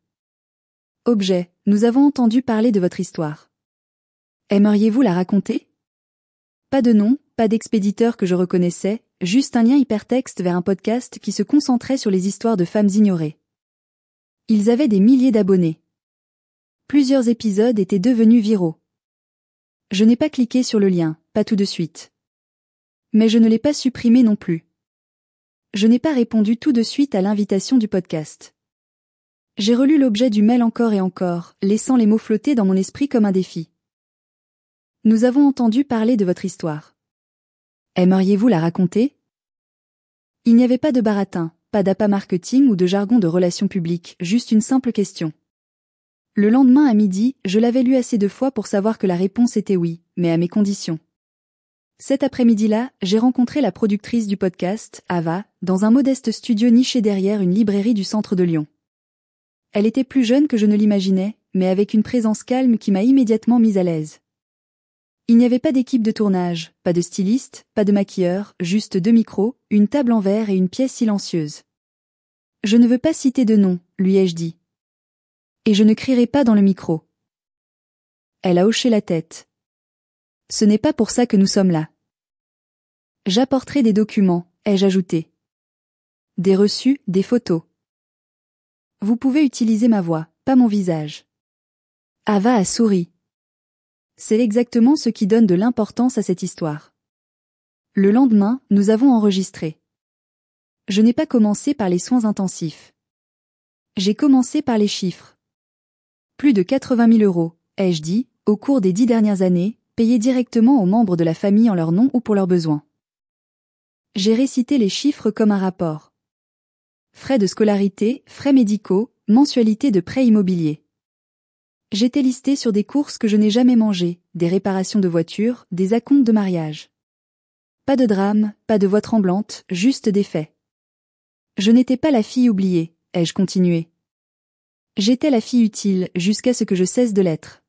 Objet, nous avons entendu parler de votre histoire. Aimeriez-vous la raconter? Pas de nom, pas d'expéditeur que je reconnaissais, juste un lien hypertexte vers un podcast qui se concentrait sur les histoires de femmes ignorées. Ils avaient des milliers d'abonnés. Plusieurs épisodes étaient devenus viraux. Je n'ai pas cliqué sur le lien, pas tout de suite. Mais je ne l'ai pas supprimé non plus. Je n'ai pas répondu tout de suite à l'invitation du podcast. J'ai relu l'objet du mail encore et encore, laissant les mots flotter dans mon esprit comme un défi. Nous avons entendu parler de votre histoire. Aimeriez-vous la raconter? Il n'y avait pas de baratin, pas d'appât marketing ou de jargon de relations publiques, juste une simple question. Le lendemain à midi, je l'avais lu assez de fois pour savoir que la réponse était oui, mais à mes conditions. Cet après-midi-là, j'ai rencontré la productrice du podcast, Ava, dans un modeste studio niché derrière une librairie du centre de Lyon. Elle était plus jeune que je ne l'imaginais, mais avec une présence calme qui m'a immédiatement mise à l'aise. Il n'y avait pas d'équipe de tournage, pas de styliste, pas de maquilleur, juste 2 micros, une table en verre et une pièce silencieuse. Je ne veux pas citer de nom, lui ai-je dit. Et je ne crierai pas dans le micro. Elle a hoché la tête. Ce n'est pas pour ça que nous sommes là. J'apporterai des documents, ai-je ajouté. Des reçus, des photos. Vous pouvez utiliser ma voix, pas mon visage. Ava a souri. C'est exactement ce qui donne de l'importance à cette histoire. Le lendemain, nous avons enregistré. Je n'ai pas commencé par les soins intensifs. J'ai commencé par les chiffres. Plus de 80 000 €, ai-je dit, au cours des 10 dernières années, payés directement aux membres de la famille en leur nom ou pour leurs besoins. J'ai récité les chiffres comme un rapport. Frais de scolarité, frais médicaux, mensualité de prêt immobilier. J'étais listée sur des courses que je n'ai jamais mangées, des réparations de voitures, des acomptes de mariage. Pas de drame, pas de voix tremblante, juste des faits. Je n'étais pas la fille oubliée, ai-je continué. J'étais la fille utile jusqu'à ce que je cesse de l'être.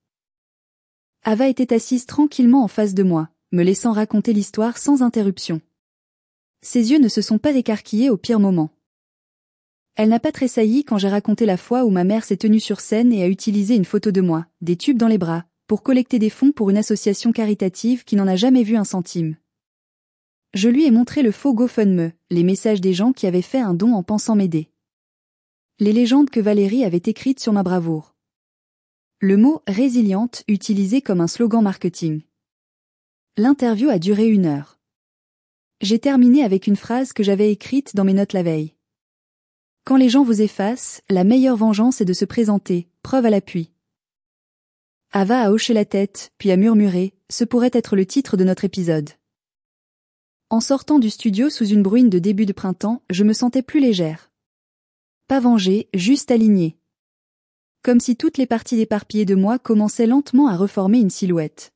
Ava était assise tranquillement en face de moi, me laissant raconter l'histoire sans interruption. Ses yeux ne se sont pas écarquillés au pire moment. Elle n'a pas tressailli quand j'ai raconté la fois où ma mère s'est tenue sur scène et a utilisé une photo de moi, des tubes dans les bras, pour collecter des fonds pour une association caritative qui n'en a jamais vu un centime. Je lui ai montré le faux GoFundMe, les messages des gens qui avaient fait un don en pensant m'aider. Les légendes que Valérie avait écrites sur ma bravoure. Le mot « résiliente » utilisé comme un slogan marketing. L'interview a duré 1 heure. J'ai terminé avec une phrase que j'avais écrite dans mes notes la veille. Quand les gens vous effacent, la meilleure vengeance est de se présenter, preuve à l'appui. Ava a hoché la tête, puis a murmuré, ce pourrait être le titre de notre épisode. En sortant du studio sous une bruine de début de printemps, je me sentais plus légère. Pas vengée, juste alignée. Comme si toutes les parties éparpillées de moi commençaient lentement à reformer une silhouette.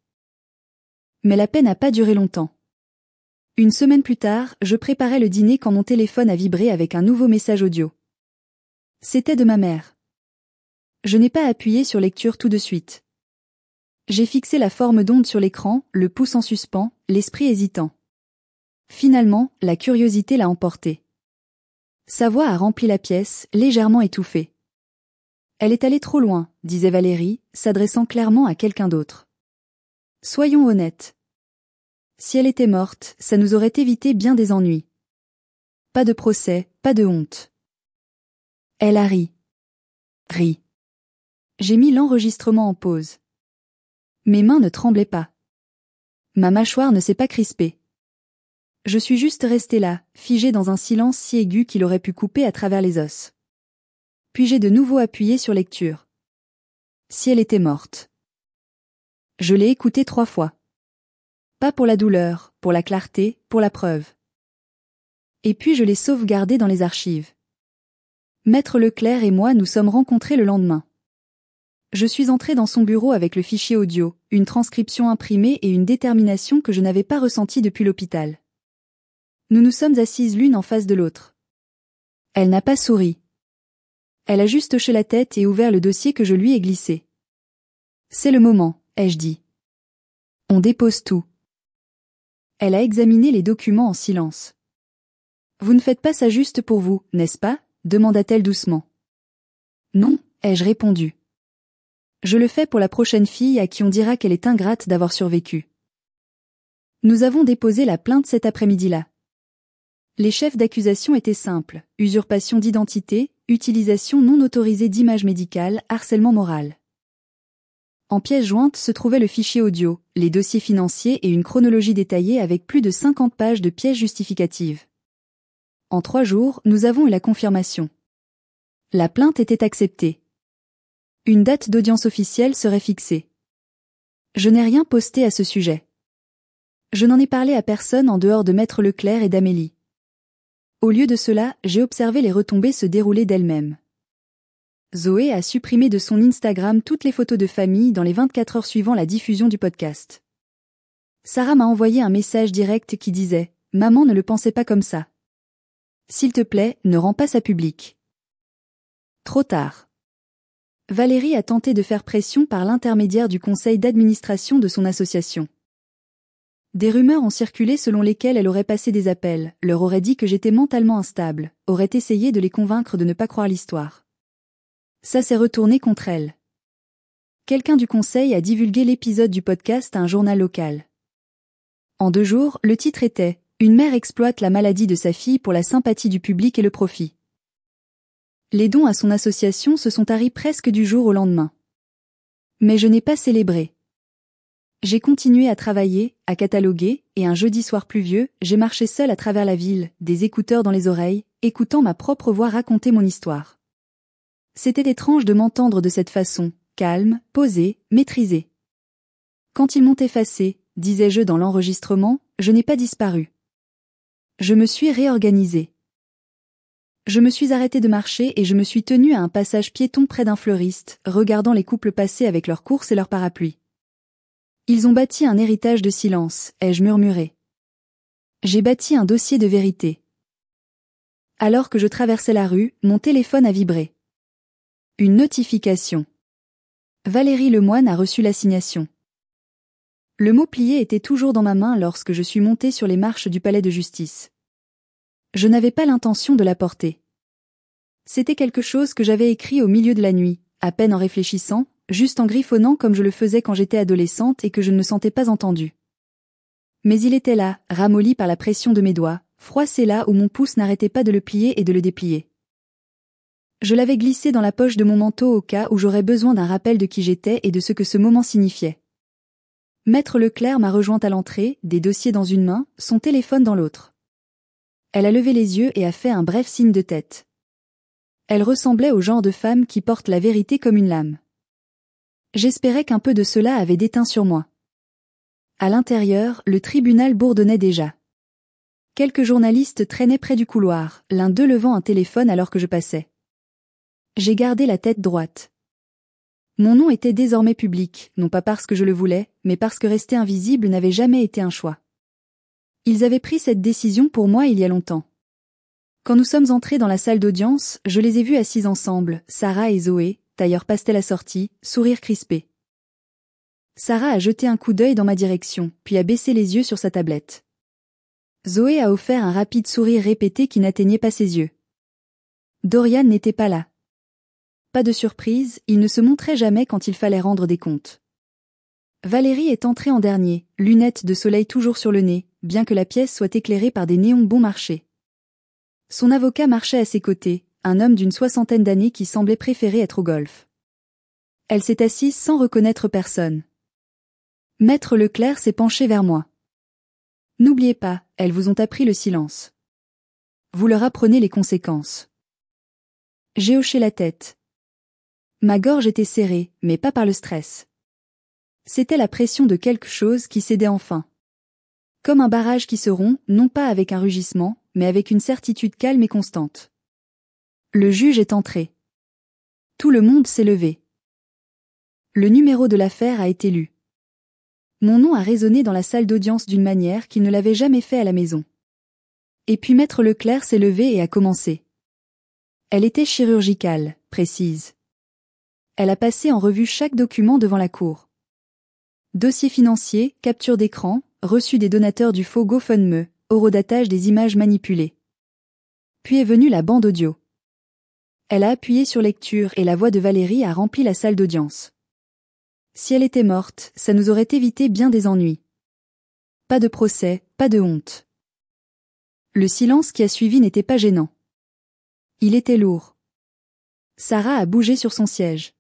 Mais la paix n'a pas duré longtemps. 1 semaine plus tard, je préparais le dîner quand mon téléphone a vibré avec un nouveau message audio. C'était de ma mère. Je n'ai pas appuyé sur lecture tout de suite. J'ai fixé la forme d'onde sur l'écran, le pouce en suspens, l'esprit hésitant. Finalement, la curiosité l'a emporté. Sa voix a rempli la pièce, légèrement étouffée. Elle est allée trop loin, disait Valérie, s'adressant clairement à quelqu'un d'autre. Soyons honnêtes. Si elle était morte, ça nous aurait évité bien des ennuis. Pas de procès, pas de honte. Elle a ri. Ri. J'ai mis l'enregistrement en pause. Mes mains ne tremblaient pas. Ma mâchoire ne s'est pas crispée. Je suis juste restée là, figée dans un silence si aigu qu'il aurait pu couper à travers les os. Puis j'ai de nouveau appuyé sur lecture. Si elle était morte. Je l'ai écoutée 3 fois. Pas pour la douleur, pour la clarté, pour la preuve. Et puis je l'ai sauvegardée dans les archives. Maître Leclerc et moi nous sommes rencontrés le lendemain. Je suis entré dans son bureau avec le fichier audio, une transcription imprimée et une détermination que je n'avais pas ressentie depuis l'hôpital. Nous nous sommes assises l'une en face de l'autre. Elle n'a pas souri. Elle a juste hoché la tête et ouvert le dossier que je lui ai glissé. C'est le moment, ai-je dit. On dépose tout. Elle a examiné les documents en silence. Vous ne faites pas ça juste pour vous, n'est-ce pas? Demanda-t-elle doucement. Non, ai-je répondu. Je le fais pour la prochaine fille à qui on dira qu'elle est ingrate d'avoir survécu. Nous avons déposé la plainte cet après-midi-là. Les chefs d'accusation étaient simples, usurpation d'identité, utilisation non autorisée d'images médicales, harcèlement moral. En pièce jointe se trouvait le fichier audio, les dossiers financiers et une chronologie détaillée avec plus de 50 pages de pièces justificatives. En 3 jours, nous avons eu la confirmation. La plainte était acceptée. Une date d'audience officielle serait fixée. Je n'ai rien posté à ce sujet. Je n'en ai parlé à personne en dehors de Maître Leclerc et d'Amélie. Au lieu de cela, j'ai observé les retombées se dérouler d'elles-mêmes. Zoé a supprimé de son Instagram toutes les photos de famille dans les 24 heures suivant la diffusion du podcast. Sarah m'a envoyé un message direct qui disait « Maman ne le pensait pas comme ça. S'il te plaît, ne rends pas ça public. » Trop tard. Valérie a tenté de faire pression par l'intermédiaire du conseil d'administration de son association. Des rumeurs ont circulé selon lesquelles elle aurait passé des appels, leur aurait dit que j'étais mentalement instable, aurait essayé de les convaincre de ne pas croire l'histoire. Ça s'est retourné contre elle. Quelqu'un du conseil a divulgué l'épisode du podcast à un journal local. En 2 jours, le titre était « Une mère exploite la maladie de sa fille pour la sympathie du public et le profit ». Les dons à son association se sont taris presque du jour au lendemain. Mais je n'ai pas célébré. J'ai continué à travailler, à cataloguer, et un jeudi soir pluvieux, j'ai marché seul à travers la ville, des écouteurs dans les oreilles, écoutant ma propre voix raconter mon histoire. C'était étrange de m'entendre de cette façon, calme, posée, maîtrisée. Quand ils m'ont effacé, disais-je dans l'enregistrement, je n'ai pas disparu. Je me suis réorganisée. Je me suis arrêtée de marcher et je me suis tenue à un passage piéton près d'un fleuriste, regardant les couples passer avec leurs courses et leurs parapluies. Ils ont bâti un héritage de silence, ai-je murmuré. J'ai bâti un dossier de vérité. Alors que je traversais la rue, mon téléphone a vibré. Une notification. Valérie Lemoine a reçu l'assignation. Le mot plié était toujours dans ma main lorsque je suis montée sur les marches du palais de justice. Je n'avais pas l'intention de la porter. C'était quelque chose que j'avais écrit au milieu de la nuit, à peine en réfléchissant, juste en griffonnant comme je le faisais quand j'étais adolescente et que je ne me sentais pas entendue. Mais il était là, ramolli par la pression de mes doigts, froissé là où mon pouce n'arrêtait pas de le plier et de le déplier. Je l'avais glissé dans la poche de mon manteau au cas où j'aurais besoin d'un rappel de qui j'étais et de ce que ce moment signifiait. Maître Leclerc m'a rejointe à l'entrée, des dossiers dans une main, son téléphone dans l'autre. Elle a levé les yeux et a fait un bref signe de tête. Elle ressemblait au genre de femme qui porte la vérité comme une lame. J'espérais qu'un peu de cela avait déteint sur moi. À l'intérieur, le tribunal bourdonnait déjà. Quelques journalistes traînaient près du couloir, l'un d'eux levant un téléphone alors que je passais. J'ai gardé la tête droite. Mon nom était désormais public, non pas parce que je le voulais, mais parce que rester invisible n'avait jamais été un choix. Ils avaient pris cette décision pour moi il y a longtemps. Quand nous sommes entrés dans la salle d'audience, je les ai vus assis ensemble, Sarah et Zoé, tailleur pastel assorti, sourire crispé. Sarah a jeté un coup d'œil dans ma direction, puis a baissé les yeux sur sa tablette. Zoé a offert un rapide sourire répété qui n'atteignait pas ses yeux. Dorian n'était pas là. Pas de surprise, il ne se montrait jamais quand il fallait rendre des comptes. Valérie est entrée en dernier, lunettes de soleil toujours sur le nez, bien que la pièce soit éclairée par des néons bon marché. Son avocat marchait à ses côtés, un homme d'une 60aine d'années qui semblait préférer être au golf. Elle s'est assise sans reconnaître personne. Maître Leclerc s'est penché vers moi. N'oubliez pas, elles vous ont appris le silence. Vous leur apprenez les conséquences. J'ai hoché la tête. Ma gorge était serrée, mais pas par le stress. C'était la pression de quelque chose qui cédait enfin. Comme un barrage qui se rompt, non pas avec un rugissement, mais avec une certitude calme et constante. Le juge est entré. Tout le monde s'est levé. Le numéro de l'affaire a été lu. Mon nom a résonné dans la salle d'audience d'une manière qu'il ne l'avait jamais fait à la maison. Et puis Maître Leclerc s'est levé et a commencé. Elle était chirurgicale, précise. Elle a passé en revue chaque document devant la cour. Dossier financier, capture d'écran, reçu des donateurs du faux GoFundMe, horodatage des images manipulées. Puis est venue la bande audio. Elle a appuyé sur lecture et la voix de Valérie a rempli la salle d'audience. Si elle était morte, ça nous aurait évité bien des ennuis. Pas de procès, pas de honte. Le silence qui a suivi n'était pas gênant. Il était lourd. Sarah a bougé sur son siège.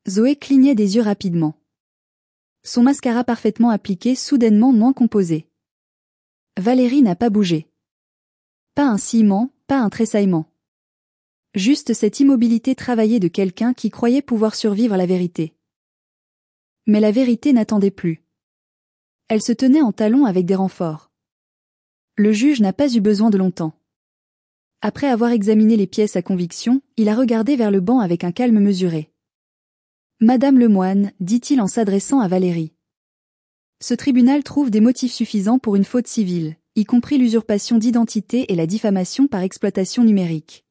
Zoé clignait des yeux rapidement. Son mascara parfaitement appliqué soudainement moins composé. Valérie n'a pas bougé. Pas un sillement, pas un tressaillement. Juste cette immobilité travaillée de quelqu'un qui croyait pouvoir survivre à la vérité. Mais la vérité n'attendait plus. Elle se tenait en talons avec des renforts. Le juge n'a pas eu besoin de longtemps. Après avoir examiné les pièces à conviction, il a regardé vers le banc avec un calme mesuré. Madame Lemoine, dit-il en s'adressant à Valérie. Ce tribunal trouve des motifs suffisants pour une faute civile, y compris l'usurpation d'identité et la diffamation par exploitation numérique.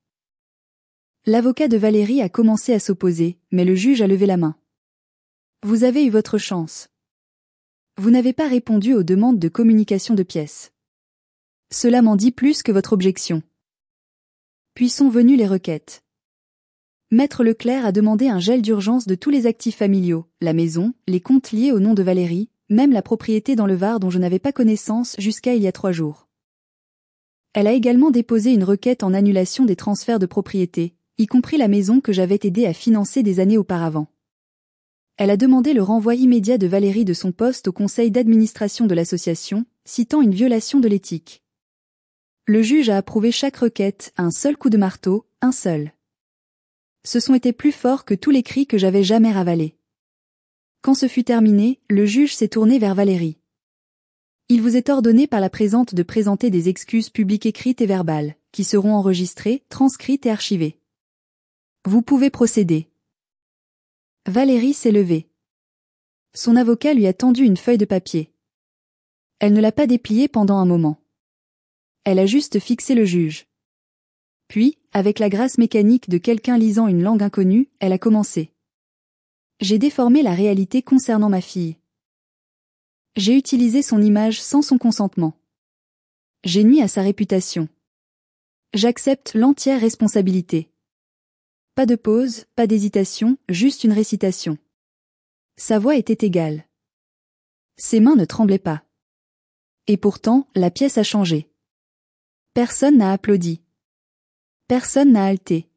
L'avocat de Valérie a commencé à s'opposer, mais le juge a levé la main. Vous avez eu votre chance. Vous n'avez pas répondu aux demandes de communication de pièces. Cela m'en dit plus que votre objection. Puis sont venues les requêtes. Maître Leclerc a demandé un gel d'urgence de tous les actifs familiaux, la maison, les comptes liés au nom de Valérie, même la propriété dans le Var dont je n'avais pas connaissance jusqu'à il y a 3 jours. Elle a également déposé une requête en annulation des transferts de propriété, y compris la maison que j'avais aidé à financer des années auparavant. Elle a demandé le renvoi immédiat de Valérie de son poste au conseil d'administration de l'association, citant une violation de l'éthique. Le juge a approuvé chaque requête, un seul coup de marteau, un seul. Ce son était plus fort que tous les cris que j'avais jamais ravalés. Quand ce fut terminé, le juge s'est tourné vers Valérie. Il vous est ordonné par la présente de présenter des excuses publiques écrites et verbales, qui seront enregistrées, transcrites et archivées. Vous pouvez procéder. Valérie s'est levée. Son avocat lui a tendu une feuille de papier. Elle ne l'a pas dépliée pendant un moment. Elle a juste fixé le juge. Puis, avec la grâce mécanique de quelqu'un lisant une langue inconnue, elle a commencé. J'ai déformé la réalité concernant ma fille. J'ai utilisé son image sans son consentement. J'ai nui à sa réputation. J'accepte l'entière responsabilité. Pas de pause, pas d'hésitation, juste une récitation. Sa voix était égale. Ses mains ne tremblaient pas. Et pourtant, la pièce a changé. Personne n'a applaudi. Personne n'a halté.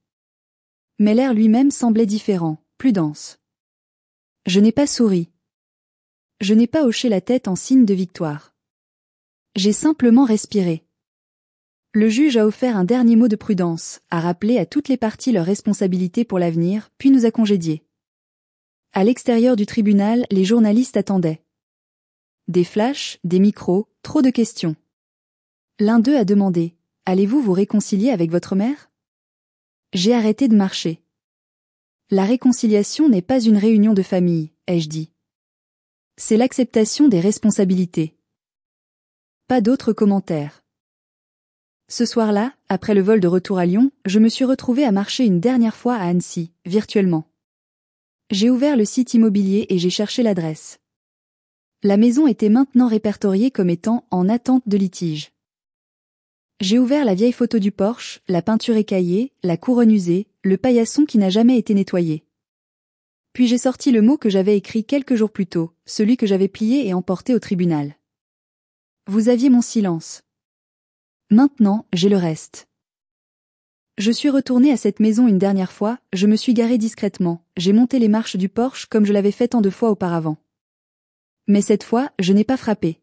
Mais l'air lui-même semblait différent, plus dense. Je n'ai pas souri. Je n'ai pas hoché la tête en signe de victoire. J'ai simplement respiré. Le juge a offert un dernier mot de prudence, a rappelé à toutes les parties leurs responsabilités pour l'avenir, puis nous a congédiés. À l'extérieur du tribunal, les journalistes attendaient. Des flashs, des micros, trop de questions. L'un d'eux a demandé « Allez-vous vous réconcilier avec votre mère ?» J'ai arrêté de marcher. La réconciliation n'est pas une réunion de famille, ai-je dit. C'est l'acceptation des responsabilités. Pas d'autres commentaires. Ce soir-là, après le vol de retour à Lyon, je me suis retrouvée à marcher une dernière fois à Annecy, virtuellement. J'ai ouvert le site immobilier et j'ai cherché l'adresse. La maison était maintenant répertoriée comme étant en attente de litige. J'ai ouvert la vieille photo du Porsche, la peinture écaillée, la couronne usée, le paillasson qui n'a jamais été nettoyé. Puis j'ai sorti le mot que j'avais écrit quelques jours plus tôt, celui que j'avais plié et emporté au tribunal. Vous aviez mon silence. Maintenant, j'ai le reste. Je suis retournée à cette maison une dernière fois, je me suis garée discrètement, j'ai monté les marches du Porsche comme je l'avais fait tant de fois auparavant. Mais cette fois, je n'ai pas frappé.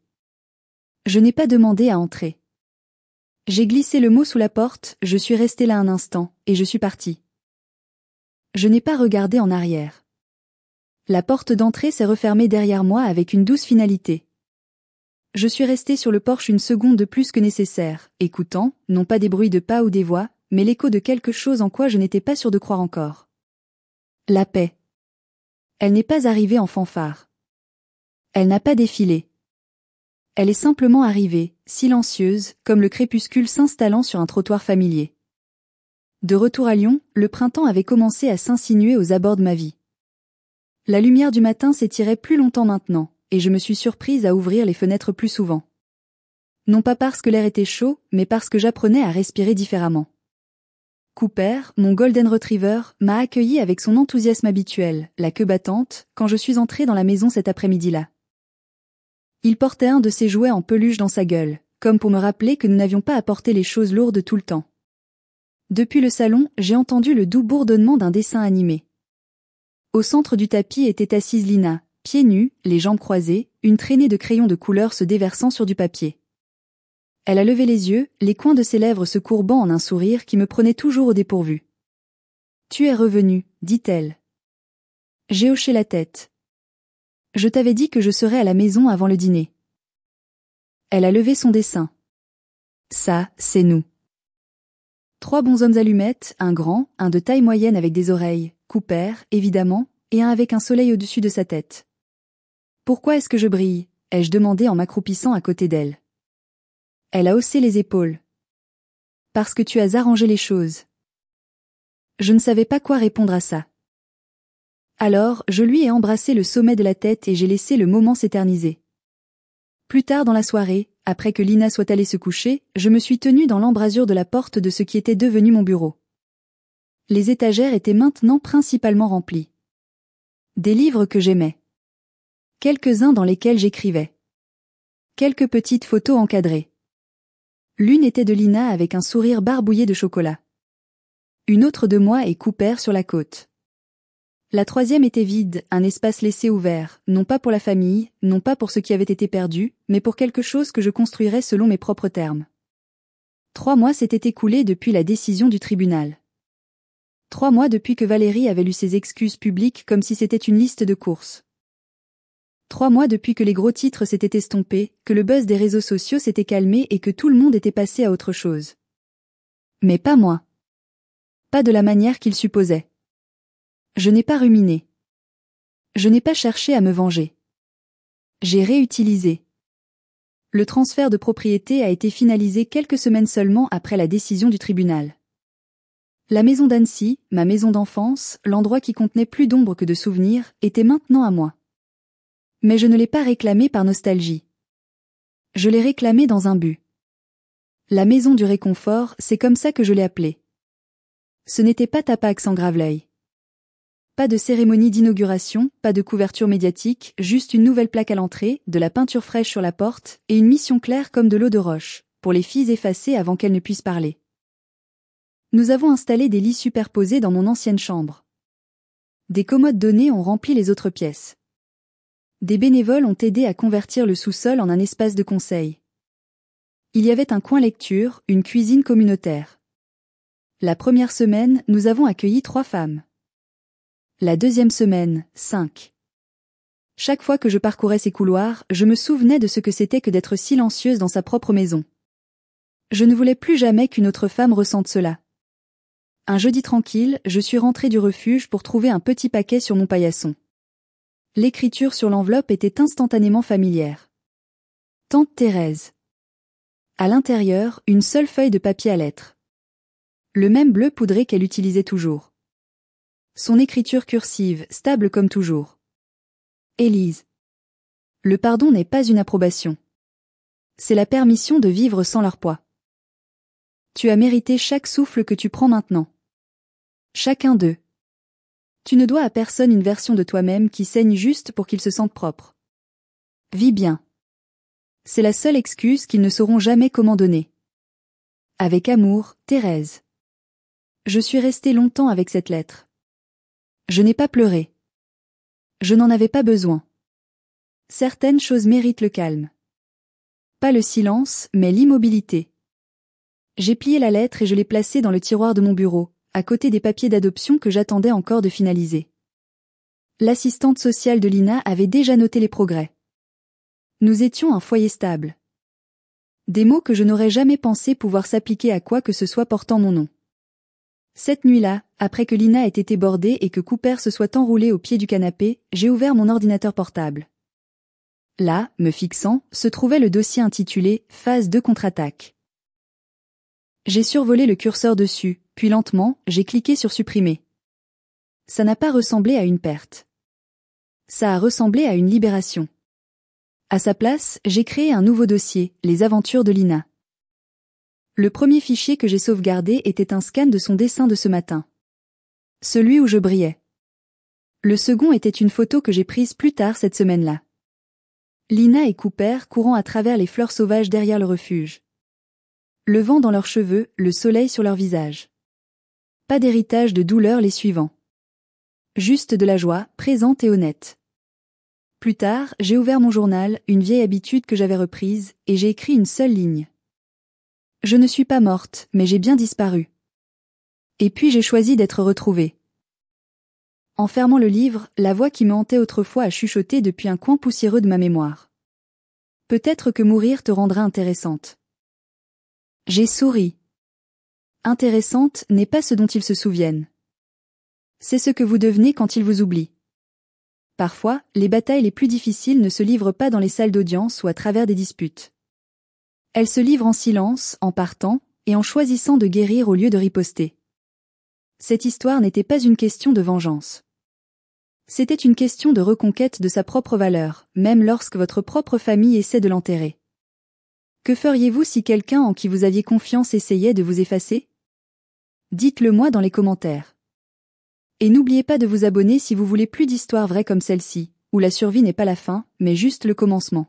Je n'ai pas demandé à entrer. J'ai glissé le mot sous la porte, je suis restée là un instant, et je suis partie. Je n'ai pas regardé en arrière. La porte d'entrée s'est refermée derrière moi avec une douce finalité. Je suis resté sur le porche une seconde de plus que nécessaire, écoutant, non pas des bruits de pas ou des voix, mais l'écho de quelque chose en quoi je n'étais pas sûr de croire encore. La paix. Elle n'est pas arrivée en fanfare. Elle n'a pas défilé. Elle est simplement arrivée, silencieuse, comme le crépuscule s'installant sur un trottoir familier. De retour à Lyon, le printemps avait commencé à s'insinuer aux abords de ma vie. La lumière du matin s'étirait plus longtemps maintenant, et je me suis surprise à ouvrir les fenêtres plus souvent. Non pas parce que l'air était chaud, mais parce que j'apprenais à respirer différemment. Cooper, mon Golden Retriever, m'a accueilli avec son enthousiasme habituel, la queue battante, quand je suis entrée dans la maison cet après-midi-là. Il portait un de ses jouets en peluche dans sa gueule, comme pour me rappeler que nous n'avions pas à porter les choses lourdes tout le temps. Depuis le salon, j'ai entendu le doux bourdonnement d'un dessin animé. Au centre du tapis était assise Lina, pieds nus, les jambes croisées, une traînée de crayons de couleur se déversant sur du papier. Elle a levé les yeux, les coins de ses lèvres se courbant en un sourire qui me prenait toujours au dépourvu. « Tu es revenu, dit-elle. » J'ai hoché la tête. « Je t'avais dit que je serais à la maison avant le dîner. » Elle a levé son dessin. « Ça, c'est nous. » 3 bonshommes allumettes, un grand, un de taille moyenne avec des oreilles, Cooper, évidemment, et un avec un soleil au-dessus de sa tête. « Pourquoi est-ce que je brille ?» ai-je demandé en m'accroupissant à côté d'elle. Elle a haussé les épaules. « Parce que tu as arrangé les choses. » Je ne savais pas quoi répondre à ça. Alors, je lui ai embrassé le sommet de la tête et j'ai laissé le moment s'éterniser. Plus tard dans la soirée, après que Lina soit allée se coucher, je me suis tenue dans l'embrasure de la porte de ce qui était devenu mon bureau. Les étagères étaient maintenant principalement remplies. Des livres que j'aimais. Quelques-uns dans lesquels j'écrivais. Quelques petites photos encadrées. L'une était de Lina avec un sourire barbouillé de chocolat. Une autre de moi et Cooper sur la côte. La troisième était vide, un espace laissé ouvert, non pas pour la famille, non pas pour ce qui avait été perdu, mais pour quelque chose que je construirais selon mes propres termes. 3 mois s'étaient écoulés depuis la décision du tribunal. 3 mois depuis que Valérie avait lu ses excuses publiques comme si c'était une liste de courses. 3 mois depuis que les gros titres s'étaient estompés, que le buzz des réseaux sociaux s'était calmé et que tout le monde était passé à autre chose. Mais pas moi. Pas de la manière qu'il supposait. Je n'ai pas ruminé. Je n'ai pas cherché à me venger. J'ai réutilisé. Le transfert de propriété a été finalisé quelques semaines seulement après la décision du tribunal. La maison d'Annecy, ma maison d'enfance, l'endroit qui contenait plus d'ombre que de souvenirs, était maintenant à moi. Mais je ne l'ai pas réclamé par nostalgie. Je l'ai réclamé dans un but. La maison du réconfort, c'est comme ça que je l'ai appelée. Ce n'était pas Tapax en Graveleuil. Pas de cérémonie d'inauguration, pas de couverture médiatique, juste une nouvelle plaque à l'entrée, de la peinture fraîche sur la porte, et une mission claire comme de l'eau de roche, pour les filles effacées avant qu'elles ne puissent parler. Nous avons installé des lits superposés dans mon ancienne chambre. Des commodes données ont rempli les autres pièces. Des bénévoles ont aidé à convertir le sous-sol en un espace de conseil. Il y avait un coin lecture, une cuisine communautaire. La première semaine, nous avons accueilli 3 femmes. La deuxième semaine, 5. Chaque fois que je parcourais ces couloirs, je me souvenais de ce que c'était que d'être silencieuse dans sa propre maison. Je ne voulais plus jamais qu'une autre femme ressente cela. Un jeudi tranquille, je suis rentrée du refuge pour trouver un petit paquet sur mon paillasson. L'écriture sur l'enveloppe était instantanément familière. Tante Thérèse. À l'intérieur, une seule feuille de papier à lettres. Le même bleu poudré qu'elle utilisait toujours. Son écriture cursive, stable comme toujours. Élise. Le pardon n'est pas une approbation. C'est la permission de vivre sans leur poids. Tu as mérité chaque souffle que tu prends maintenant. Chacun d'eux. Tu ne dois à personne une version de toi-même qui saigne juste pour qu'ils se sentent propres. Vis bien. C'est la seule excuse qu'ils ne sauront jamais comment donner. Avec amour, Thérèse. Je suis restée longtemps avec cette lettre. Je n'ai pas pleuré. Je n'en avais pas besoin. Certaines choses méritent le calme. Pas le silence, mais l'immobilité. J'ai plié la lettre et je l'ai placée dans le tiroir de mon bureau, à côté des papiers d'adoption que j'attendais encore de finaliser. L'assistante sociale de Lina avait déjà noté les progrès. Nous étions un foyer stable. Des mots que je n'aurais jamais pensé pouvoir s'appliquer à quoi que ce soit portant mon nom. Cette nuit-là, après que Lina ait été bordée et que Cooper se soit enroulé au pied du canapé, j'ai ouvert mon ordinateur portable. Là, me fixant, se trouvait le dossier intitulé « Phase 2 contre-attaque ». J'ai survolé le curseur dessus, puis lentement, j'ai cliqué sur « Supprimer ». Ça n'a pas ressemblé à une perte. Ça a ressemblé à une libération. À sa place, j'ai créé un nouveau dossier, Les aventures de Lina. Le premier fichier que j'ai sauvegardé était un scan de son dessin de ce matin. Celui où je brillais. Le second était une photo que j'ai prise plus tard cette semaine-là. Lina et Cooper courant à travers les fleurs sauvages derrière le refuge. Le vent dans leurs cheveux, le soleil sur leur visage. Pas d'héritage de douleur les suivant. Juste de la joie, présente et honnête. Plus tard, j'ai ouvert mon journal, une vieille habitude que j'avais reprise, et j'ai écrit une seule ligne. Je ne suis pas morte, mais j'ai bien disparu. Et puis j'ai choisi d'être retrouvée. En fermant le livre, la voix qui me hantait autrefois a chuchoté depuis un coin poussiéreux de ma mémoire. Peut-être que mourir te rendra intéressante. J'ai souri. Intéressante n'est pas ce dont ils se souviennent. C'est ce que vous devenez quand ils vous oublient. Parfois, les batailles les plus difficiles ne se livrent pas dans les salles d'audience ou à travers des disputes. Elles se livrent en silence, en partant, et en choisissant de guérir au lieu de riposter. Cette histoire n'était pas une question de vengeance. C'était une question de reconquête de sa propre valeur, même lorsque votre propre famille essaie de l'enterrer. Que feriez-vous si quelqu'un en qui vous aviez confiance essayait de vous effacer? Dites-le moi dans les commentaires. Et n'oubliez pas de vous abonner si vous voulez plus d'histoires vraies comme celle-ci, où la survie n'est pas la fin, mais juste le commencement.